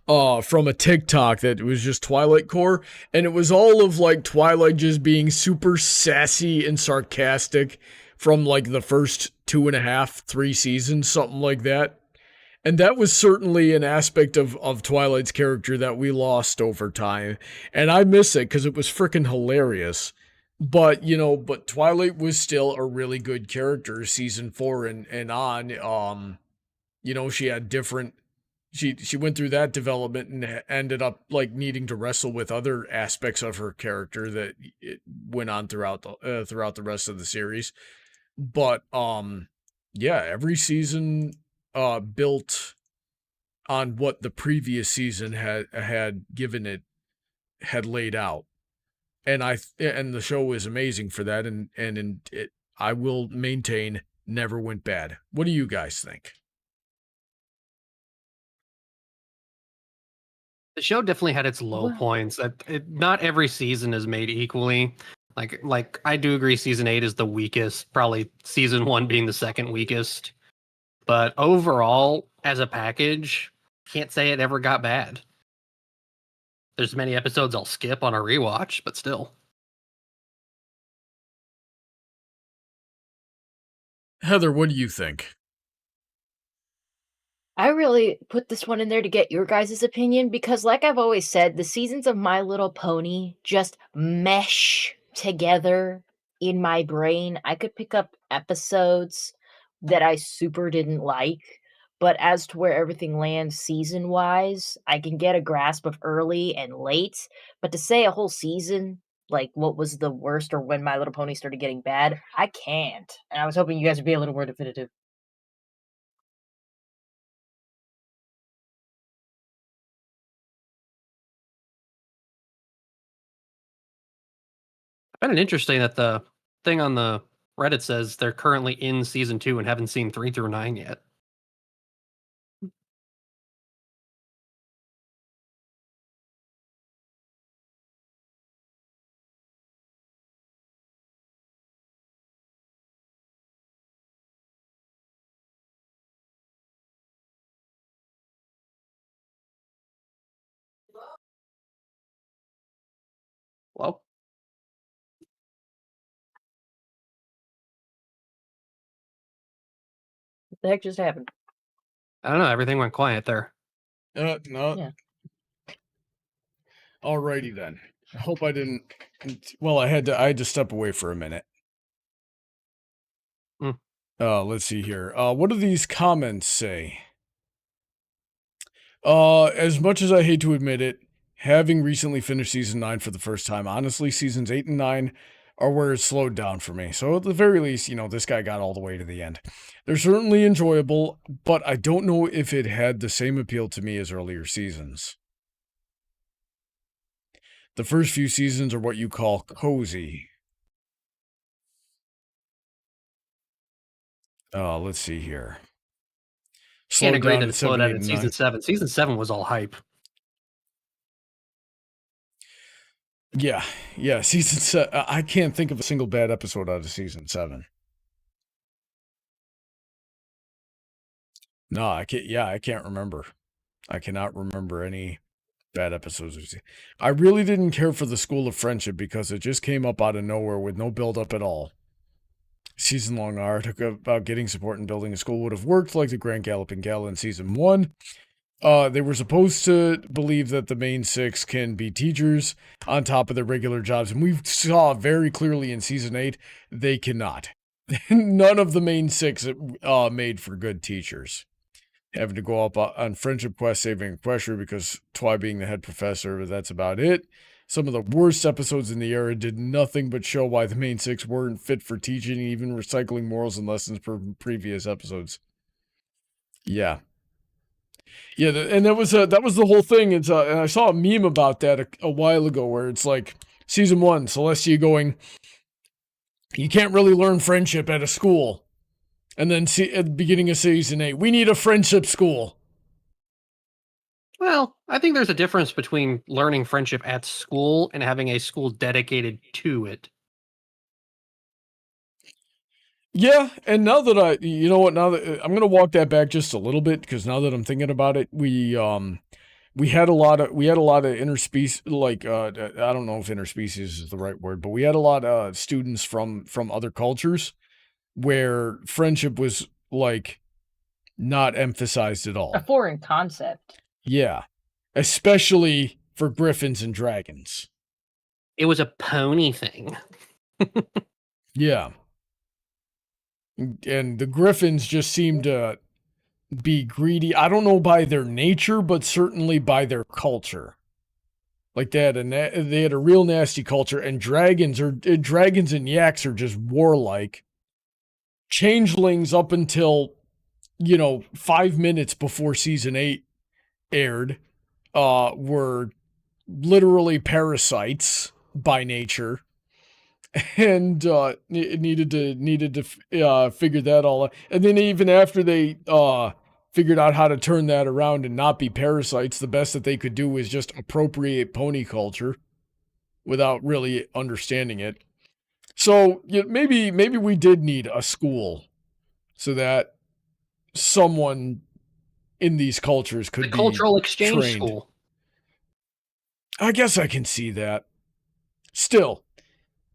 from a TikTok that was just Twilight Core, and it was all of like Twilight just being super sassy and sarcastic from like the first 2.5, 3 seasons, something like that. And that was certainly an aspect of Twilight's character that we lost over time. And I miss it because it was freaking hilarious. But, but Twilight was still a really good character season 4 and on. She had different, she went through that development and ended up like needing to wrestle with other aspects of her character that it went on throughout the rest of the series. But, yeah, every season, built on what the previous season had given it, had laid out. And the show is amazing for that, and it, I will maintain, never went bad. What do you guys think? The show definitely had its low points. Not every season is made equally. Like I do agree, season 8 is the weakest. Probably season 1 being the second weakest. But overall, as a package, can't say it ever got bad. There's many episodes I'll skip on a rewatch, but still. Heather, what do you think? I really put this one in there to get your guys' opinion because, like I've always said, the seasons of My Little Pony just mesh together in my brain. I could pick up episodes that I super didn't like, but as to where everything lands season-wise, I can get a grasp of early and late. But to say a whole season, like what was the worst or when My Little Pony started getting bad, I can't. And I was hoping you guys would be a little more definitive. I find it interesting that the thing on the Reddit says they're currently in season 2 and haven't seen 3 through 9 yet. Well, What the heck just happened? I don't know. Everything went quiet there. No. Yeah. Alrighty then. I hope I didn't. Well, I had to step away for a minute. Let's see here. What do these comments say? As much as I hate to admit it, having recently finished season 9 for the first time, honestly, seasons 8 and 9 are where it slowed down for me. So at the very least, this guy got all the way to the end. They're certainly enjoyable, but I don't know if it had the same appeal to me as earlier seasons. The first few seasons are what you call cozy. Let's see here. Can't agree that it slowed down in season 7. Season 7 was all hype. Yeah, season 7. I can't think of a single bad episode out of season 7. No, I can't. Yeah, I can't remember. I cannot remember any bad episodes. I really didn't care for the School of Friendship because it just came up out of nowhere with no build-up at all. Season-long arc about getting support and building a school would have worked like the Grand Galloping Gala in season 1. They were supposed to believe that the main 6 can be teachers on top of their regular jobs, and we saw very clearly in season 8 they cannot. None of the main 6 made for good teachers. Having to go up on friendship quests, saving Equestria because Twi being the head professor, but that's about it. Some of the worst episodes in the era did nothing but show why the main 6 weren't fit for teaching, even recycling morals and lessons from previous episodes. Yeah. Yeah, and that was the whole thing. It's and I saw a meme about that a while ago where it's like season 1, Celestia going, you can't really learn friendship at a school. And then at the beginning of season 8, we need a friendship school. Well, I think there's a difference between learning friendship at school and having a school dedicated to it. Yeah, and now that you know what, now that I'm gonna walk that back just a little bit, because now that I'm thinking about it, we had a lot of interspecies, like I don't know if interspecies is the right word, but we had a lot of students from other cultures where friendship was like not emphasized at all. A foreign concept. Yeah, especially for griffins and dragons. It was a pony thing. Yeah. And the griffins just seemed to be greedy. I don't know by their nature, but certainly by their culture. Like they had a real nasty culture, and dragons and yaks are just warlike. Changelings up until 5 minutes before season 8 aired were literally parasites by nature. And it needed to figure that all out. And then even after they figured out how to turn that around and not be parasites, the best that they could do was just appropriate pony culture without really understanding it. So maybe we did need a school so that someone in these cultures could be cultural exchange trained. School. I guess I can see that. Still,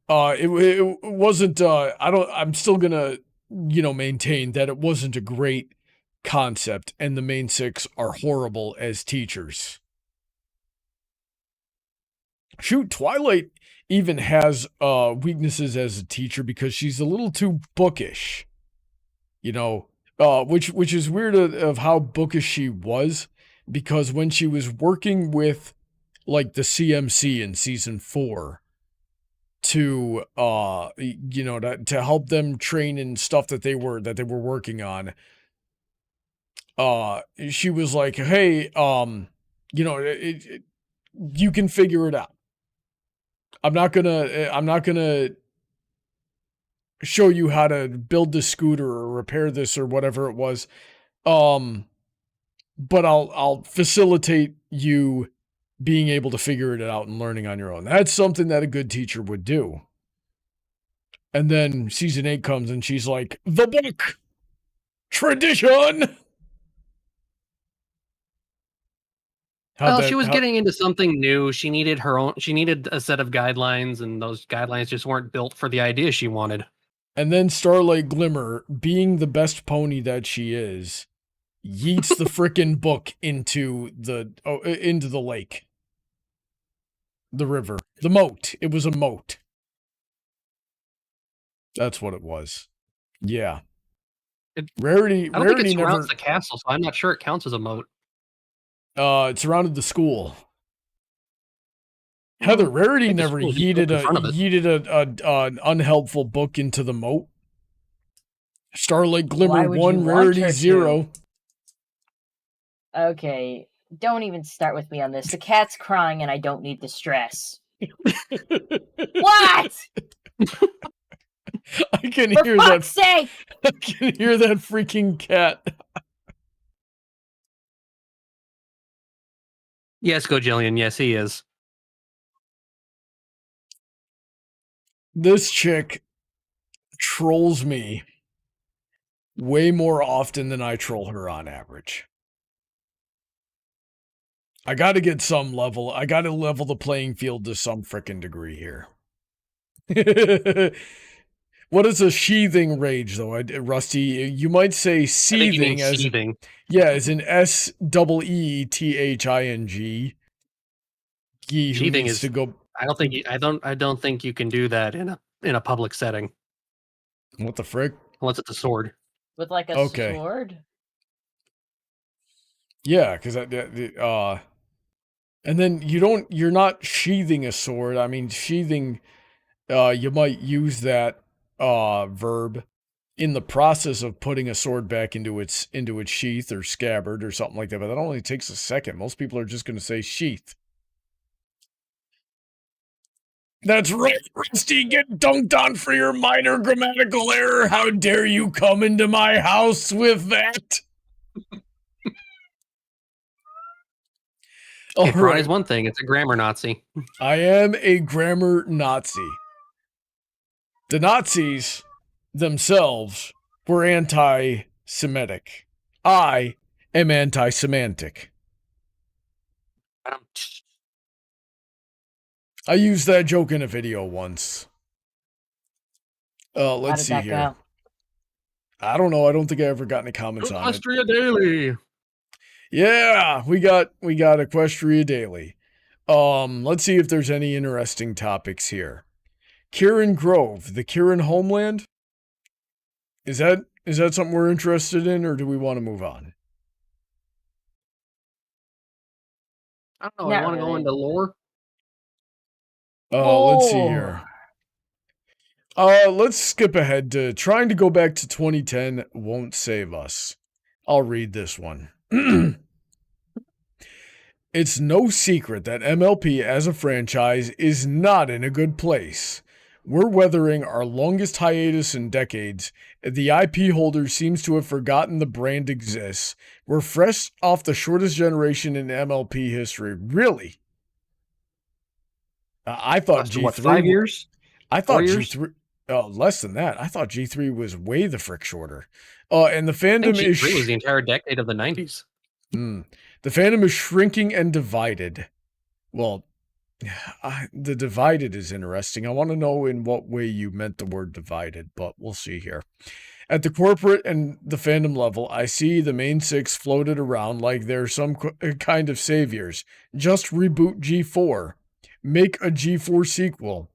it wasn't. I'm still gonna, maintain that it wasn't a great concept, and the main 6 are horrible as teachers. Shoot, Twilight even has weaknesses as a teacher because she's a little too bookish. Which is weird of how bookish she was, because when she was working with like the CMC in season 4 to to help them train in stuff that they were working on, she was like, hey, you can figure it out. I'm not gonna show you how to build this scooter or repair this or whatever it was, but I'll facilitate you being able to figure it out and learning on your own. That's something that a good teacher would do. And then season 8 comes and she's like, the book! Tradition! She was getting into something new. She needed a set of guidelines, and those guidelines just weren't built for the idea she wanted. And then Starlight Glimmer, being the best pony that she is, yeets the frickin' book into the lake. The river. The moat. It was a moat. That's what it was. Yeah. Rarity I don't think it surrounds never the castle, so I'm not sure it counts as a moat. It surrounded the school. Heather, Rarity never yeeted an unhelpful book into the moat. Starlight Glimmer 1, Rarity 0. Okay, don't even start with me on this. The cat's crying and I don't need the stress. What? I can For hear fuck's sake! I can hear that freaking cat. Yes, Gojillion. Yes, he is. This chick trolls me way more often than I troll her on average. I got to get some level. I got to level the playing field to some frickin' degree here. What is a sheathing rage, though, Rusty? You might say seething as seething. Yeah, as in SEETHING. Sheathing is to go. I don't think you can do that in a public setting. What the frick? Unless it's a sword. With like a sword? Yeah, because and then you're not sheathing a sword. I mean, sheathing, you might use that verb in the process of putting a sword back into its sheath or scabbard or something like that, but that only takes a second. Most people are just going to say sheath. That's right, Rusty. Get dunked on for your minor grammatical error. How dare you come into my house with that? If Brawny's one thing, it's a grammar Nazi. I am a grammar Nazi. The Nazis themselves were anti-Semitic. I am anti-semantic. I used that joke in a video once. Let's see here. Go? I don't know. I don't think I ever got any comments on it. Equestria Daily. Yeah, we got Equestria Daily. Let's see if there's any interesting topics here. Kieran Grove, the Kieran homeland. Is that something we're interested in, or do we want to move on? I don't know. I want to go into lore. Let's see here. Let's skip ahead to trying to go back to 2010 won't save us. I'll read this one. It's no secret that MLP as a franchise is not in a good place. We're weathering our longest hiatus in decades. The IP holder seems to have forgotten the brand exists. We're fresh off the shortest generation in MLP history. Really? I thought G3... What, 5 years? I thought G3... less than that. I thought G3 was way the frick shorter. And the fandom is... G3 was the entire decade of the 90s. The fandom is shrinking and divided. Well, the divided is interesting. I want to know in what way you meant the word divided, but we'll see here. At the corporate and the fandom level, I see the main six floated around like they're some kind of saviors. Just reboot G4. Make a G4 sequel.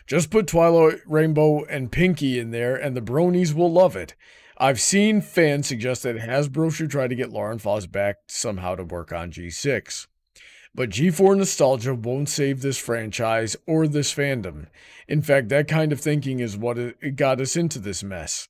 Just put Twilight, Rainbow, and Pinky in there, and the bronies will love it. I've seen fans suggest that Hasbro should try to get Lauren Foss back somehow to work on G6. But G4 nostalgia won't save this franchise or this fandom. In fact, that kind of thinking is what it got us into this mess.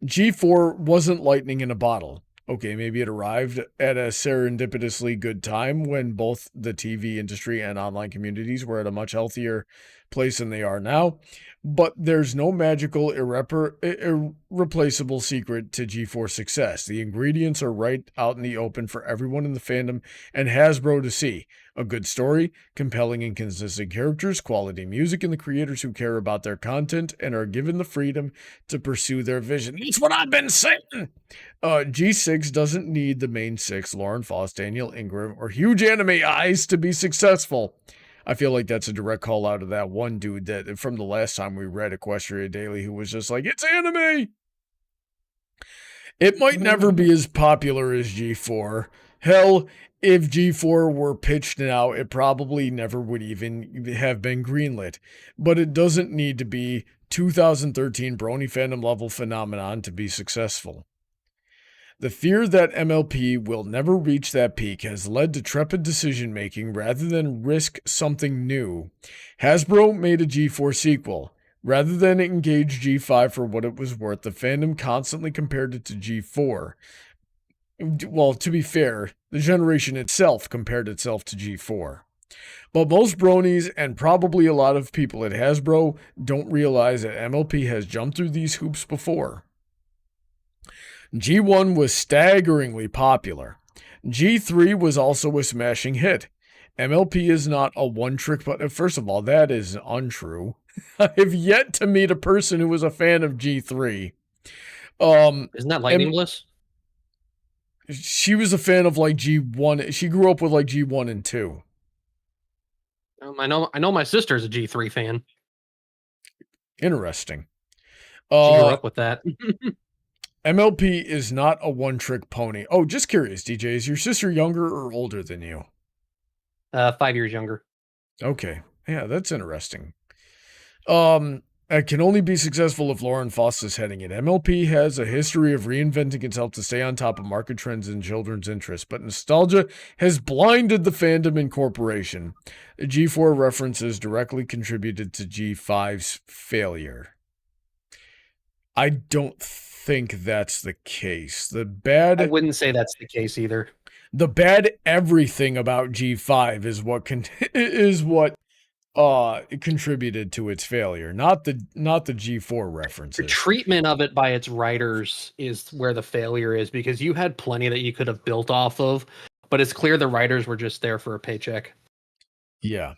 G4 wasn't lightning in a bottle. Okay, maybe it arrived at a serendipitously good time when both the TV industry and online communities were at a much healthier place than they are now. But there's no magical, irreplaceable secret to G4 success. The ingredients are right out in the open for everyone in the fandom and Hasbro to see. A good story, compelling and consistent characters, quality music, and the creators who care about their content and are given the freedom to pursue their vision. That's what I've been saying! G6 doesn't need the main six, Lauren Foss, Daniel Ingram, or huge anime eyes to be successful. I feel like that's a direct call out of that one dude that from the last time we read Equestria Daily who was just like, it's anime! It might never be as popular as G4. Hell, if G4 were pitched now, it probably never would even have been greenlit. But it doesn't need to be 2013 Brony fandom level phenomenon to be successful. The fear that MLP will never reach that peak has led to trepid decision-making rather than risk something new. Hasbro made a G4 sequel. Rather than engage G5 for what it was worth, the fandom constantly compared it to G4. Well, to be fair, the generation itself compared itself to G4. But most bronies, and probably a lot of people at Hasbro, don't realize that MLP has jumped through these hoops before. G1 was staggeringly popular. G3 was also a smashing hit. MLP is not a one-trick, but first of all, that is untrue. I have yet to meet a person who was a fan of G3. Isn't that Lightning Bliss? She was a fan of like G1. She grew up with like G1 and 2. I know my sister's a G3 fan. Interesting. She grew up with that. MLP is not a one-trick pony. Oh, just curious, DJ, is your sister younger or older than you? 5 years younger. Okay. Yeah, that's interesting. It can only be successful if Lauren Foss is heading it. MLP has a history of reinventing itself to stay on top of market trends and children's interests, but nostalgia has blinded the fandom and corporation. G4 references directly contributed to G5's failure. I don't think that's the case. I wouldn't say that's the case either. The bad everything about G5 is what it contributed to its failure, not the G4 references. The treatment of it by its writers is where the failure is, because you had plenty that you could have built off of, but it's clear the writers were just there for a paycheck. Yeah.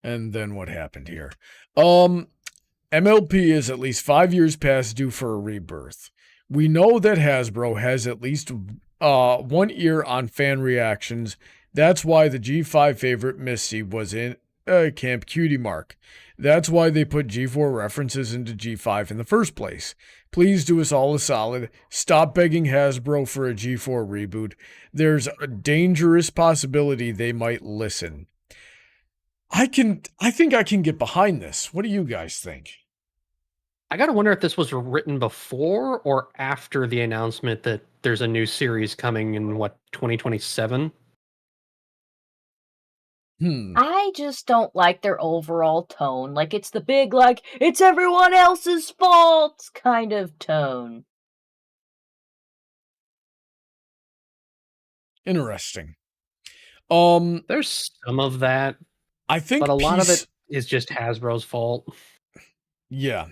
And then what happened here? MLP is at least 5 years past due for a rebirth. We know that Hasbro has at least 1 ear on fan reactions. That's why the G5 favorite Misty was in Camp Cutie Mark. That's why they put G4 references into G5 in the first place. Please do us all a solid. Stop begging Hasbro for a G4 reboot. There's a dangerous possibility they might listen. I think I can get behind this. What do you guys think? I gotta wonder if this was written before or after the announcement that there's a new series coming in, 2027? I just don't like their overall tone. Like, it's the big, like, it's everyone else's fault kind of tone. Interesting. There's some of that. I think, but a lot of it is just Hasbro's fault. Yeah.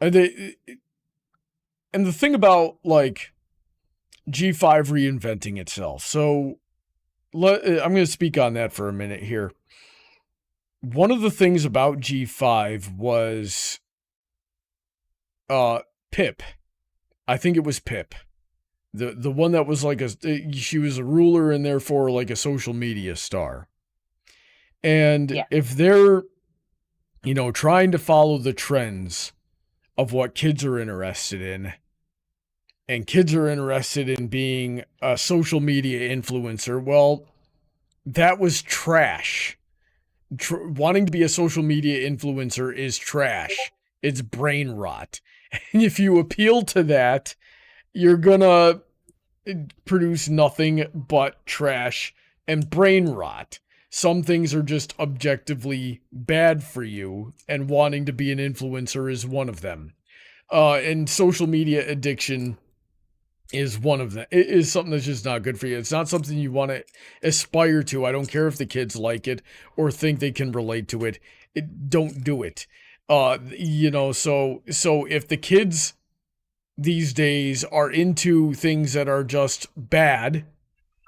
And the thing about, like, G5 reinventing itself. So, I'm going to speak on that for a minute here. One of the things about G5 was Pip. I think it was Pip. The one that was like she was a ruler and therefore like a social media star. And if they're, trying to follow the trends of what kids are interested in, and kids are interested in being a social media influencer, well, that was trash. Wanting to be a social media influencer is trash. It's brain rot. And if you appeal to that, you're gonna produce nothing but trash and brain rot. Some things are just objectively bad for you, and wanting to be an influencer is one of them. And social media addiction is one of them. It is something that's just not good for you. It's not something you want to aspire to. I don't care if the kids like it or think they can relate to it. Don't do it. So if the kids these days are into things that are just bad,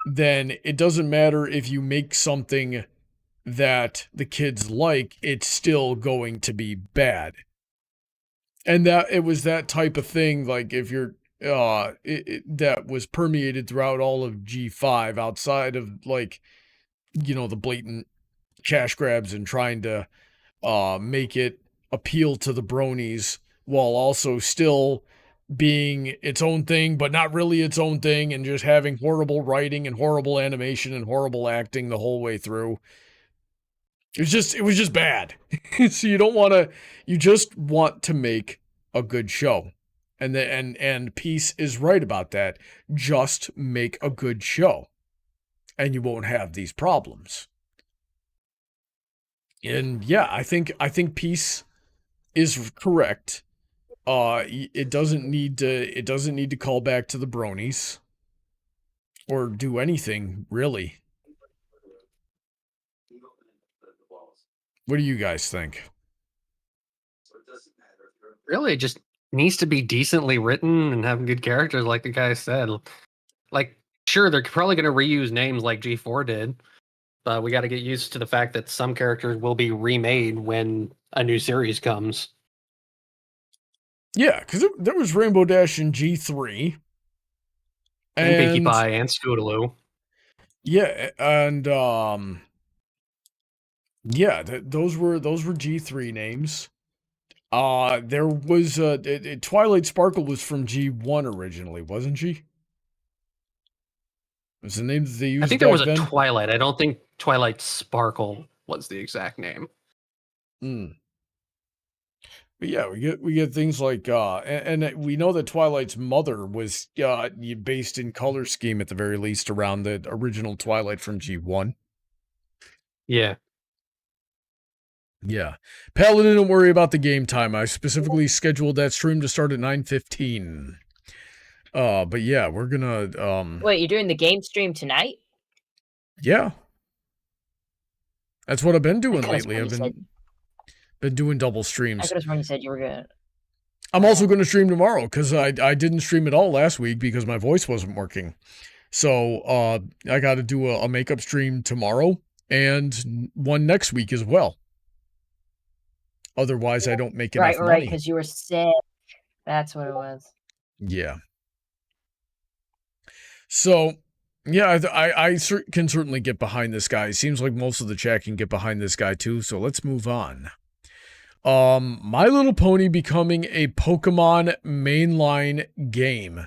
then it doesn't matter if you make something that the kids like, it's still going to be bad. And that it was that type of thing, like if you're that was permeated throughout all of G5 outside of like, the blatant cash grabs and trying to make it appeal to the bronies while also still being its own thing, but not really its own thing, and just having horrible writing and horrible animation and horrible acting the whole way through. It was just bad. So you just want to make a good show. And Peace is right about that. Just make a good show, and you won't have these problems. And yeah, I think Peace is correct. It doesn't need to call back to the bronies or do anything really. What do you guys think? Really, it just needs to be decently written and have good characters, like the guy said. Like, sure, they're probably going to reuse names like G4 did, but we got to get used to the fact that some characters will be remade when a new series comes. Yeah, because there was Rainbow Dash in G3. And Pinkie Pie and Scootaloo. Yeah, and those were G3 names. There was Twilight Sparkle was from G1 originally, wasn't she? Was the name that they used? I think there was a Twilight. I don't think Twilight Sparkle was the exact name. But yeah, we get things like and we know that Twilight's mother was based in color scheme at the very least around the original Twilight from G1. Yeah. Yeah. Paladin, don't worry about the game time. I specifically scheduled that stream to start at 9:15. But yeah, we're gonna Wait, you're doing the game stream tonight? Yeah. That's what I've been doing lately. I've been doing double streams. I could have sworn you said you were good. I'm also going to stream tomorrow because I didn't stream at all last week because my voice wasn't working. So I got to do a makeup stream tomorrow and one next week as well. Otherwise, I don't make enough money. Right, because you were sick. That's what it was. Yeah. So, yeah, I can certainly get behind this guy. It seems like most of the chat can get behind this guy too. So let's move on. My Little Pony becoming a Pokemon mainline game.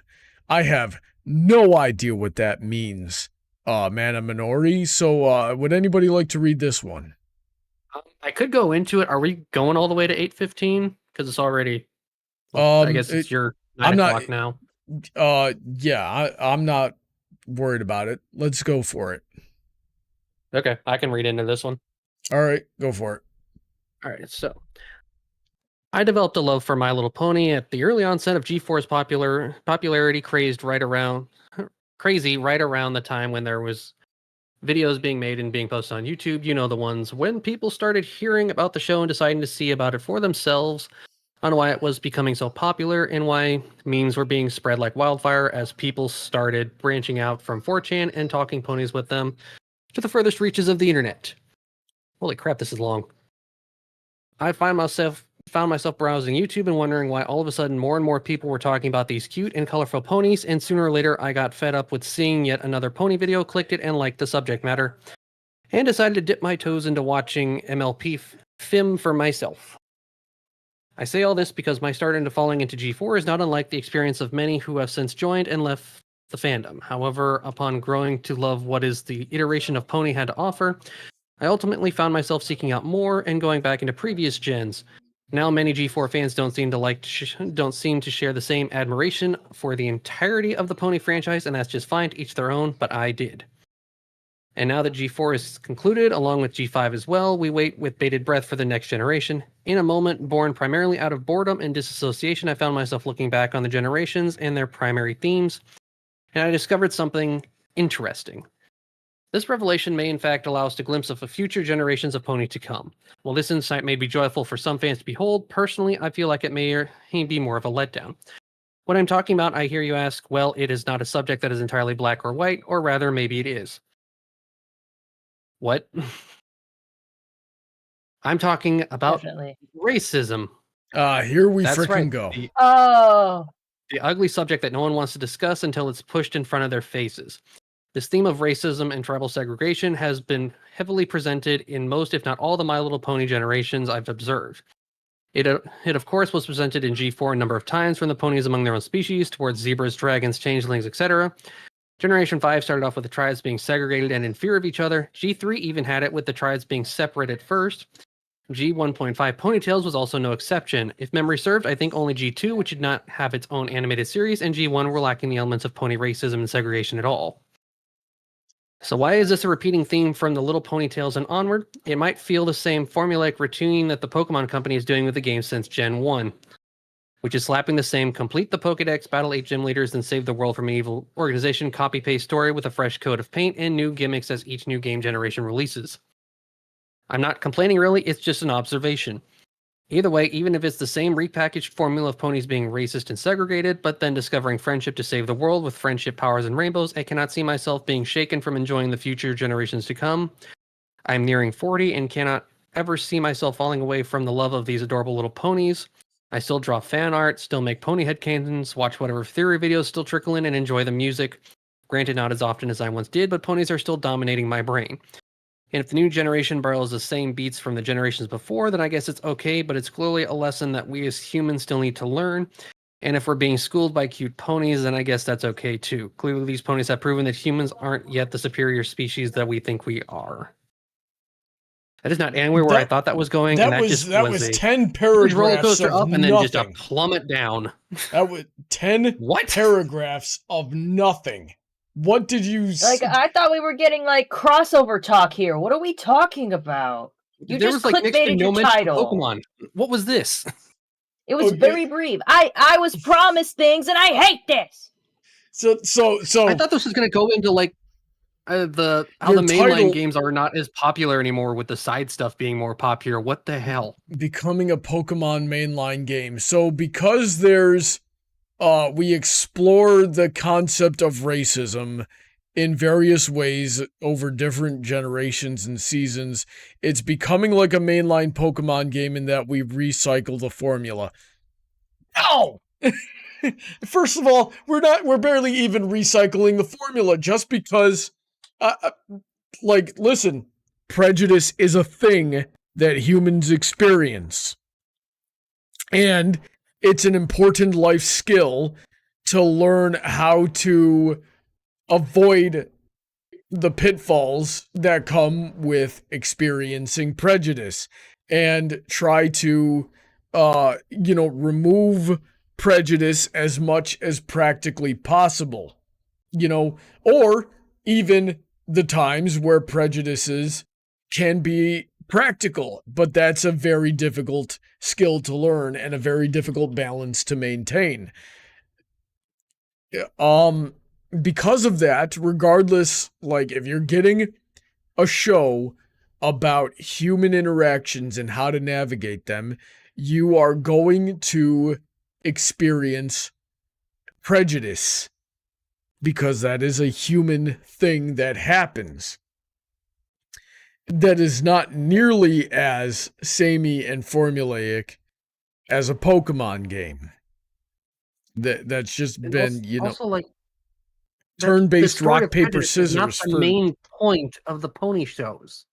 I have no idea what that means, Mana Minori. So, would anybody like to read this one? I could go into it. Are we going all the way to 8:15? Because it's already. I guess it's your 9 o'clock now. Yeah, I'm not worried about it. Let's go for it. Okay, I can read into this one. All right, go for it. All right, so I developed a love for My Little Pony at the early onset of G4's popularity, crazy right around the time when there was videos being made and being posted on YouTube. You know, the ones when people started hearing about the show and deciding to see about it for themselves, on why it was becoming so popular and why memes were being spread like wildfire as people started branching out from 4chan and talking ponies with them to the furthest reaches of the internet. Holy crap, this is long. I found myself browsing YouTube and wondering why all of a sudden more and more people were talking about these cute and colorful ponies, and sooner or later I got fed up with seeing yet another pony video, clicked it and liked the subject matter, and decided to dip my toes into watching MLP FIM for myself. I say all this because my start into falling into G4 is not unlike the experience of many who have since joined and left the fandom. However, upon growing to love what is the iteration of Pony had to offer, I ultimately found myself seeking out more and going back into previous gens. Now, many G4 fans don't seem to share the same admiration for the entirety of the Pony franchise, and that's just fine, to each their own, but I did. And now that G4 is concluded, along with G5 as well, we wait with bated breath for the next generation. In a moment born primarily out of boredom and disassociation, I found myself looking back on the generations and their primary themes, and I discovered something interesting. This revelation may in fact allow us to glimpse of the future generations of Pony to come. While this insight may be joyful for some fans to behold, personally I feel like it may be more of a letdown. What I'm talking about, I hear you ask, well, it is not a subject that is entirely black or white, or rather maybe it is. What? I'm talking about racism. Here we frickin' go. The ugly subject that no one wants to discuss until it's pushed in front of their faces. This theme of racism and tribal segregation has been heavily presented in most, if not all, the My Little Pony generations I've observed. It of course was presented in G4 a number of times, from the ponies among their own species towards zebras, dragons, changelings, etc. Generation 5 started off with the tribes being segregated and in fear of each other. G3 even had it with the tribes being separate at first. G1.5 Ponytails was also no exception. If memory served, I think only G2, which did not have its own animated series, and G1 were lacking the elements of pony racism and segregation at all. So why is this a repeating theme from the Little Ponytails and onward? It might feel the same formulaic routine that the Pokemon Company is doing with the game since Gen 1. Which is slapping the same complete the Pokedex, battle 8 gym leaders, and save the world from an evil organization copy-paste story with a fresh coat of paint and new gimmicks as each new game generation releases. I'm not complaining really, it's just an observation. Either way, even if it's the same repackaged formula of ponies being racist and segregated, but then discovering friendship to save the world with friendship, powers, and rainbows, I cannot see myself being shaken from enjoying the future generations to come. I'm nearing 40 and cannot ever see myself falling away from the love of these adorable little ponies. I still draw fan art, still make pony headcanons, watch whatever theory videos still trickle in, and enjoy the music. Granted, not as often as I once did, but ponies are still dominating my brain. And if the new generation borrows the same beats from the generations before, then I guess it's okay, but it's clearly a lesson that we as humans still need to learn. And if we're being schooled by cute ponies, then I guess that's okay too. Clearly, these ponies have proven that humans aren't yet the superior species that we think we are. That is not anywhere where I thought that was going. That was 10 paragraphs roller coaster of up and nothing. then just a plummet down. That was 10 paragraphs of nothing. What did you like? I thought we were getting like crossover talk here. What are we talking about? You there just was, like, clickbaited your title. Pokemon. What was this? It was very brief. I was promised things and I hate this. So I thought this was going to go into like the mainline games are not as popular anymore with the side stuff being more popular. What the hell? Becoming a Pokemon mainline game. So because there's we explore the concept of racism in various ways over different generations and seasons, it's becoming like a mainline Pokemon game in that we recycle the formula. Ow! First of all, we're barely even recycling the formula just because, listen, prejudice is a thing that humans experience. And it's an important life skill to learn how to avoid the pitfalls that come with experiencing prejudice and try to, remove prejudice as much as practically possible, or even the times where prejudices can be practical, but that's a very difficult skill to learn and a very difficult balance to maintain. Because of that, regardless, if you're getting a show about human interactions and how to navigate them, you are going to experience prejudice because that is a human thing that happens. That is not nearly as samey and formulaic as a Pokemon game. That's just been, also, turn-based rock, paper, scissors. Not the main point of the pony shows.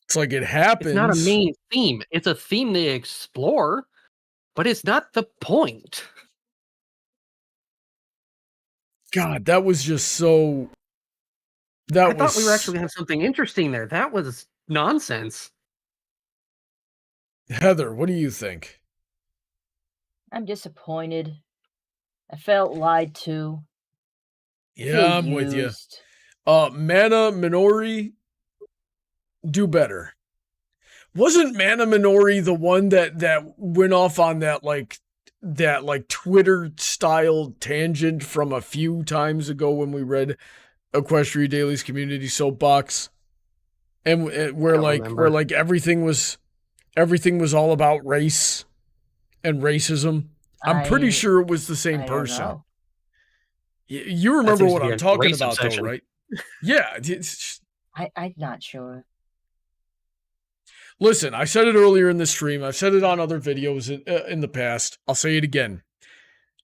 It's like it happens. It's not a main theme. It's a theme they explore, but it's not the point. God, that was just so... I thought we were actually going to have something interesting there. That was nonsense. Heather, what do you think? I'm disappointed. I felt lied to. Yeah, I'm with you. Mana Minori, do better. Wasn't Mana Minori the one that went off on that Twitter style tangent from a few times ago when we read Equestria Daily's community soapbox, and where everything was all about race and racism? I'm pretty sure it was the same person. You remember what I'm talking about, though, right? Yeah. I'm not sure. Listen, I said it earlier in the stream. I've said it on other videos in the past. I'll say it again.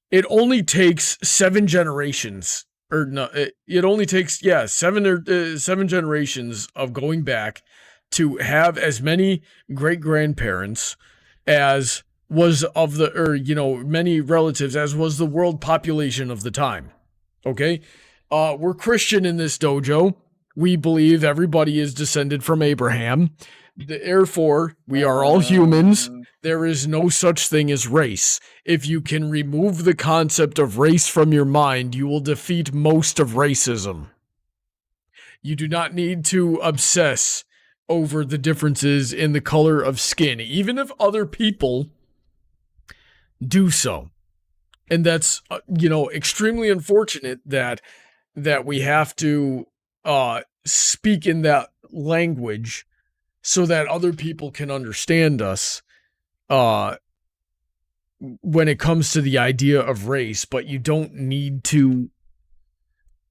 It only takes 7 generations, or no, it only takes, 7 generations of going back to have as many great-grandparents as was of the, many relatives as was the world population of the time. Okay? We're Christian in this dojo. We believe everybody is descended from Abraham. Therefore, we are all humans. There is no such thing as race. If you can remove the concept of race from your mind, you will defeat most of racism. You do not need to obsess over the differences in the color of skin, even if other people do so. And that's, extremely unfortunate that we have to speak in that language so that other people can understand us when it comes to the idea of race. But you don't need to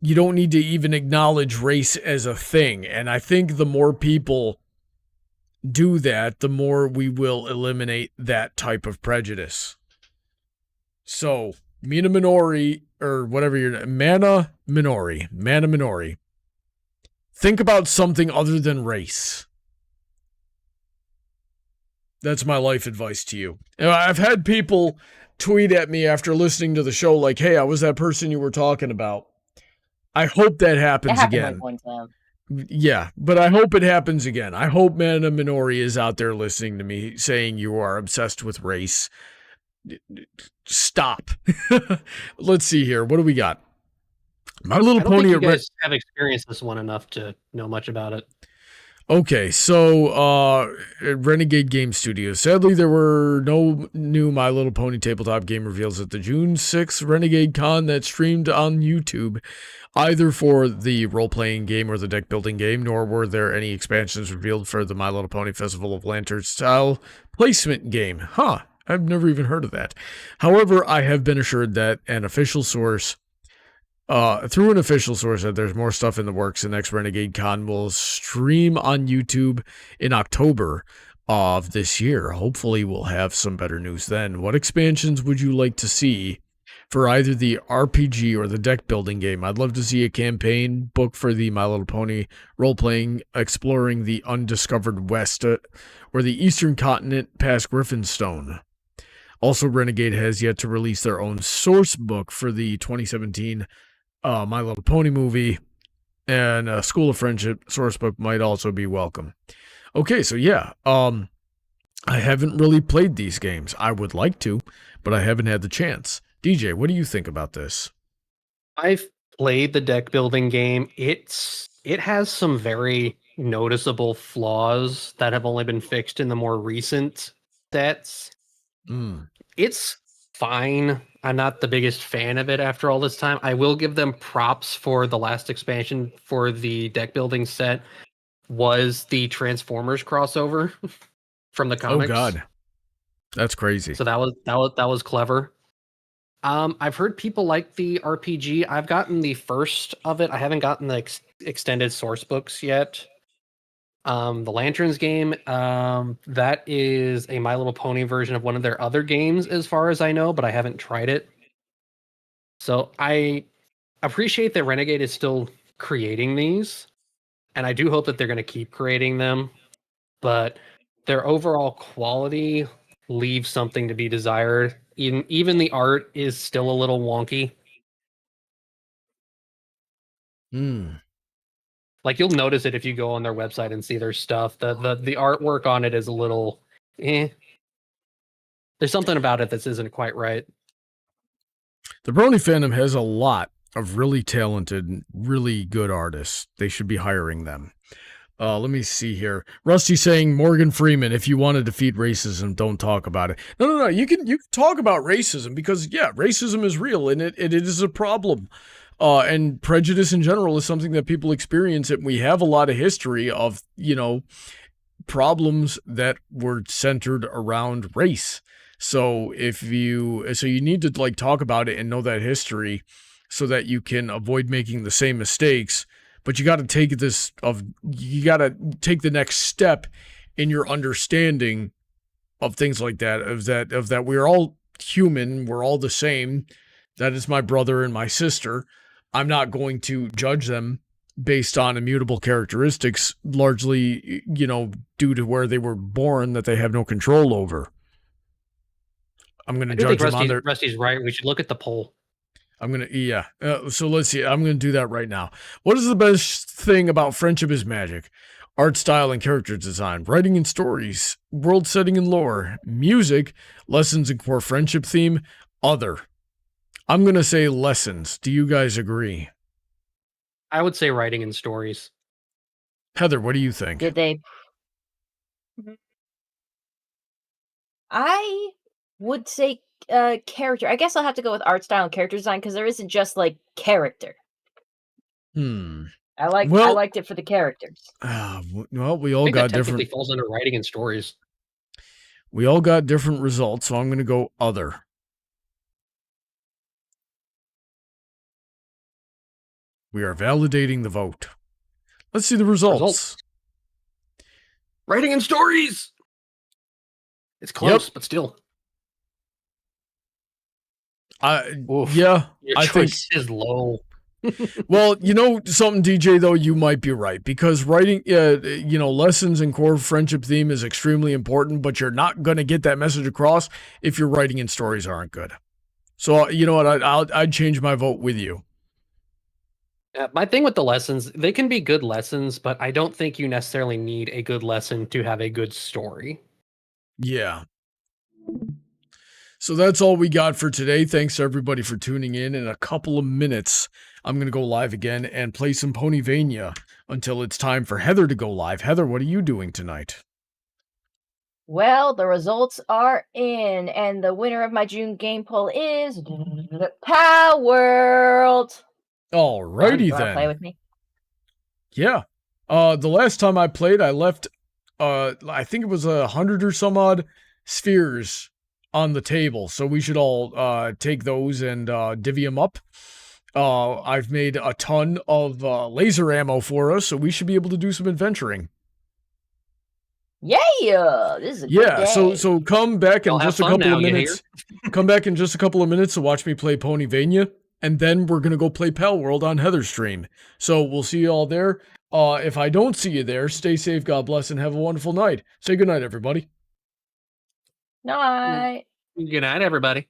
even acknowledge race as a thing. And I think the more people do that, the more we will eliminate that type of prejudice. So, Mana Minori, or whatever Mana Minori. Think about something other than race. That's my life advice to you. I've had people tweet at me after listening to the show like, hey, I was that person you were talking about. I hope that happens again. Like one time. Yeah, but I hope it happens again. I hope Mana Minori is out there listening to me saying you are obsessed with race. Stop. Let's see here. What do we got? My Little Pony. You guys have experienced this one enough to know much about it. Okay, so Renegade Game Studios. Sadly, there were no new My Little Pony tabletop game reveals at the June 6th Renegade Con that streamed on YouTube, either for the role-playing game or the deck-building game, nor were there any expansions revealed for the My Little Pony Festival of Lanterns style placement game. Huh, I've never even heard of that. However, I have been assured that an official source through an official source that there's more stuff in the works. The next Renegade Con will stream on YouTube in October of this year. Hopefully we'll have some better news then. What expansions would you like to see for either the RPG or the deck building game? I'd love to see a campaign book for the My Little Pony role-playing, exploring the undiscovered West or the Eastern Continent past Gryphonstone. Also, Renegade has yet to release their own source book for the 2017 My Little Pony movie, and School of Friendship sourcebook might also be welcome. Okay, so yeah, I haven't really played these games. I would like to, but I haven't had the chance. DJ, what do you think about this? I've played the deck building game. It has some very noticeable flaws that have only been fixed in the more recent sets. It's fine. I'm not the biggest fan of it after all this time. I will give them props for the last expansion for the deck building set was the Transformers crossover from the comics. Oh god. That's crazy. So that was clever. I've heard people like the RPG. I've gotten the first of it. I haven't gotten the extended source books yet. The Lanterns game, that is a My Little Pony version of one of their other games, as far as I know, but I haven't tried it. So I appreciate that Renegade is still creating these, and I do hope that they're going to keep creating them, but their overall quality leaves something to be desired. Even the art is still a little wonky. Like, you'll notice it if you go on their website and see their stuff. The artwork on it is a little There's something about it that isn't quite right. The Brony fandom has a lot of really talented, really good artists. They should be hiring them. Let me see here. Rusty saying, Morgan Freeman, if you want to defeat racism, don't talk about it. No. You can talk about racism because, yeah, racism is real and it is a problem. And prejudice in general is something that people experience, and we have a lot of history of, problems that were centered around race. So you need to talk about it and know that history so that you can avoid making the same mistakes. But you got to take the next step in your understanding of things like that, of that we're all human, we're all the same. That is my brother and my sister. I'm not going to judge them based on immutable characteristics, largely, due to where they were born that they have no control over. I'm going to judge them on their... Rusty's right. We should look at the poll. So let's see. I'm going to do that right now. What is the best thing about Friendship is Magic? Art style and character design, writing and stories, world setting and lore, music, lessons and core friendship theme, other. I'm going to say lessons. Do you guys agree? I would say writing and stories. Heather, what do you think? Did they? I would say character. I guess I'll have to go with art style and character design because there isn't just character. I liked it for the characters. Well, we all got different. Falls under writing and stories. We all got different results, so I'm going to go other. We are validating the vote. Let's see the results. Writing and stories. It's close, but still. Yeah, I think is low. Well, something, DJ, though, you might be right, because writing, lessons and core friendship theme is extremely important, but you're not going to get that message across if your writing and stories aren't good. So, you know what? I'd change my vote with you. My thing with the lessons, they can be good lessons, but I don't think you necessarily need a good lesson to have a good story. Yeah. So that's all we got for today. Thanks everybody for tuning in. In a couple of minutes, I'm going to go live again and play some Ponyvania. until it's time for Heather to go live. Heather, what are you doing tonight? Well, the results are in, and the winner of my June game poll is Pow World. Alrighty you wanna then. play with me? Yeah. The last time I played, I left, I think it was 100 or some odd spheres on the table. So we should all take those and divvy them up. I've made a ton of laser ammo for us, so we should be able to do some adventuring. Yeah, this is a good day. So come back in just a couple of minutes. Come back in just a couple of minutes to watch me play Ponyvania, and then we're gonna go play Pal World on Heather's stream. So we'll see you all there. If I don't see you there, stay safe, God bless, and have a wonderful night. Say good night, everybody. Night. Good night, everybody.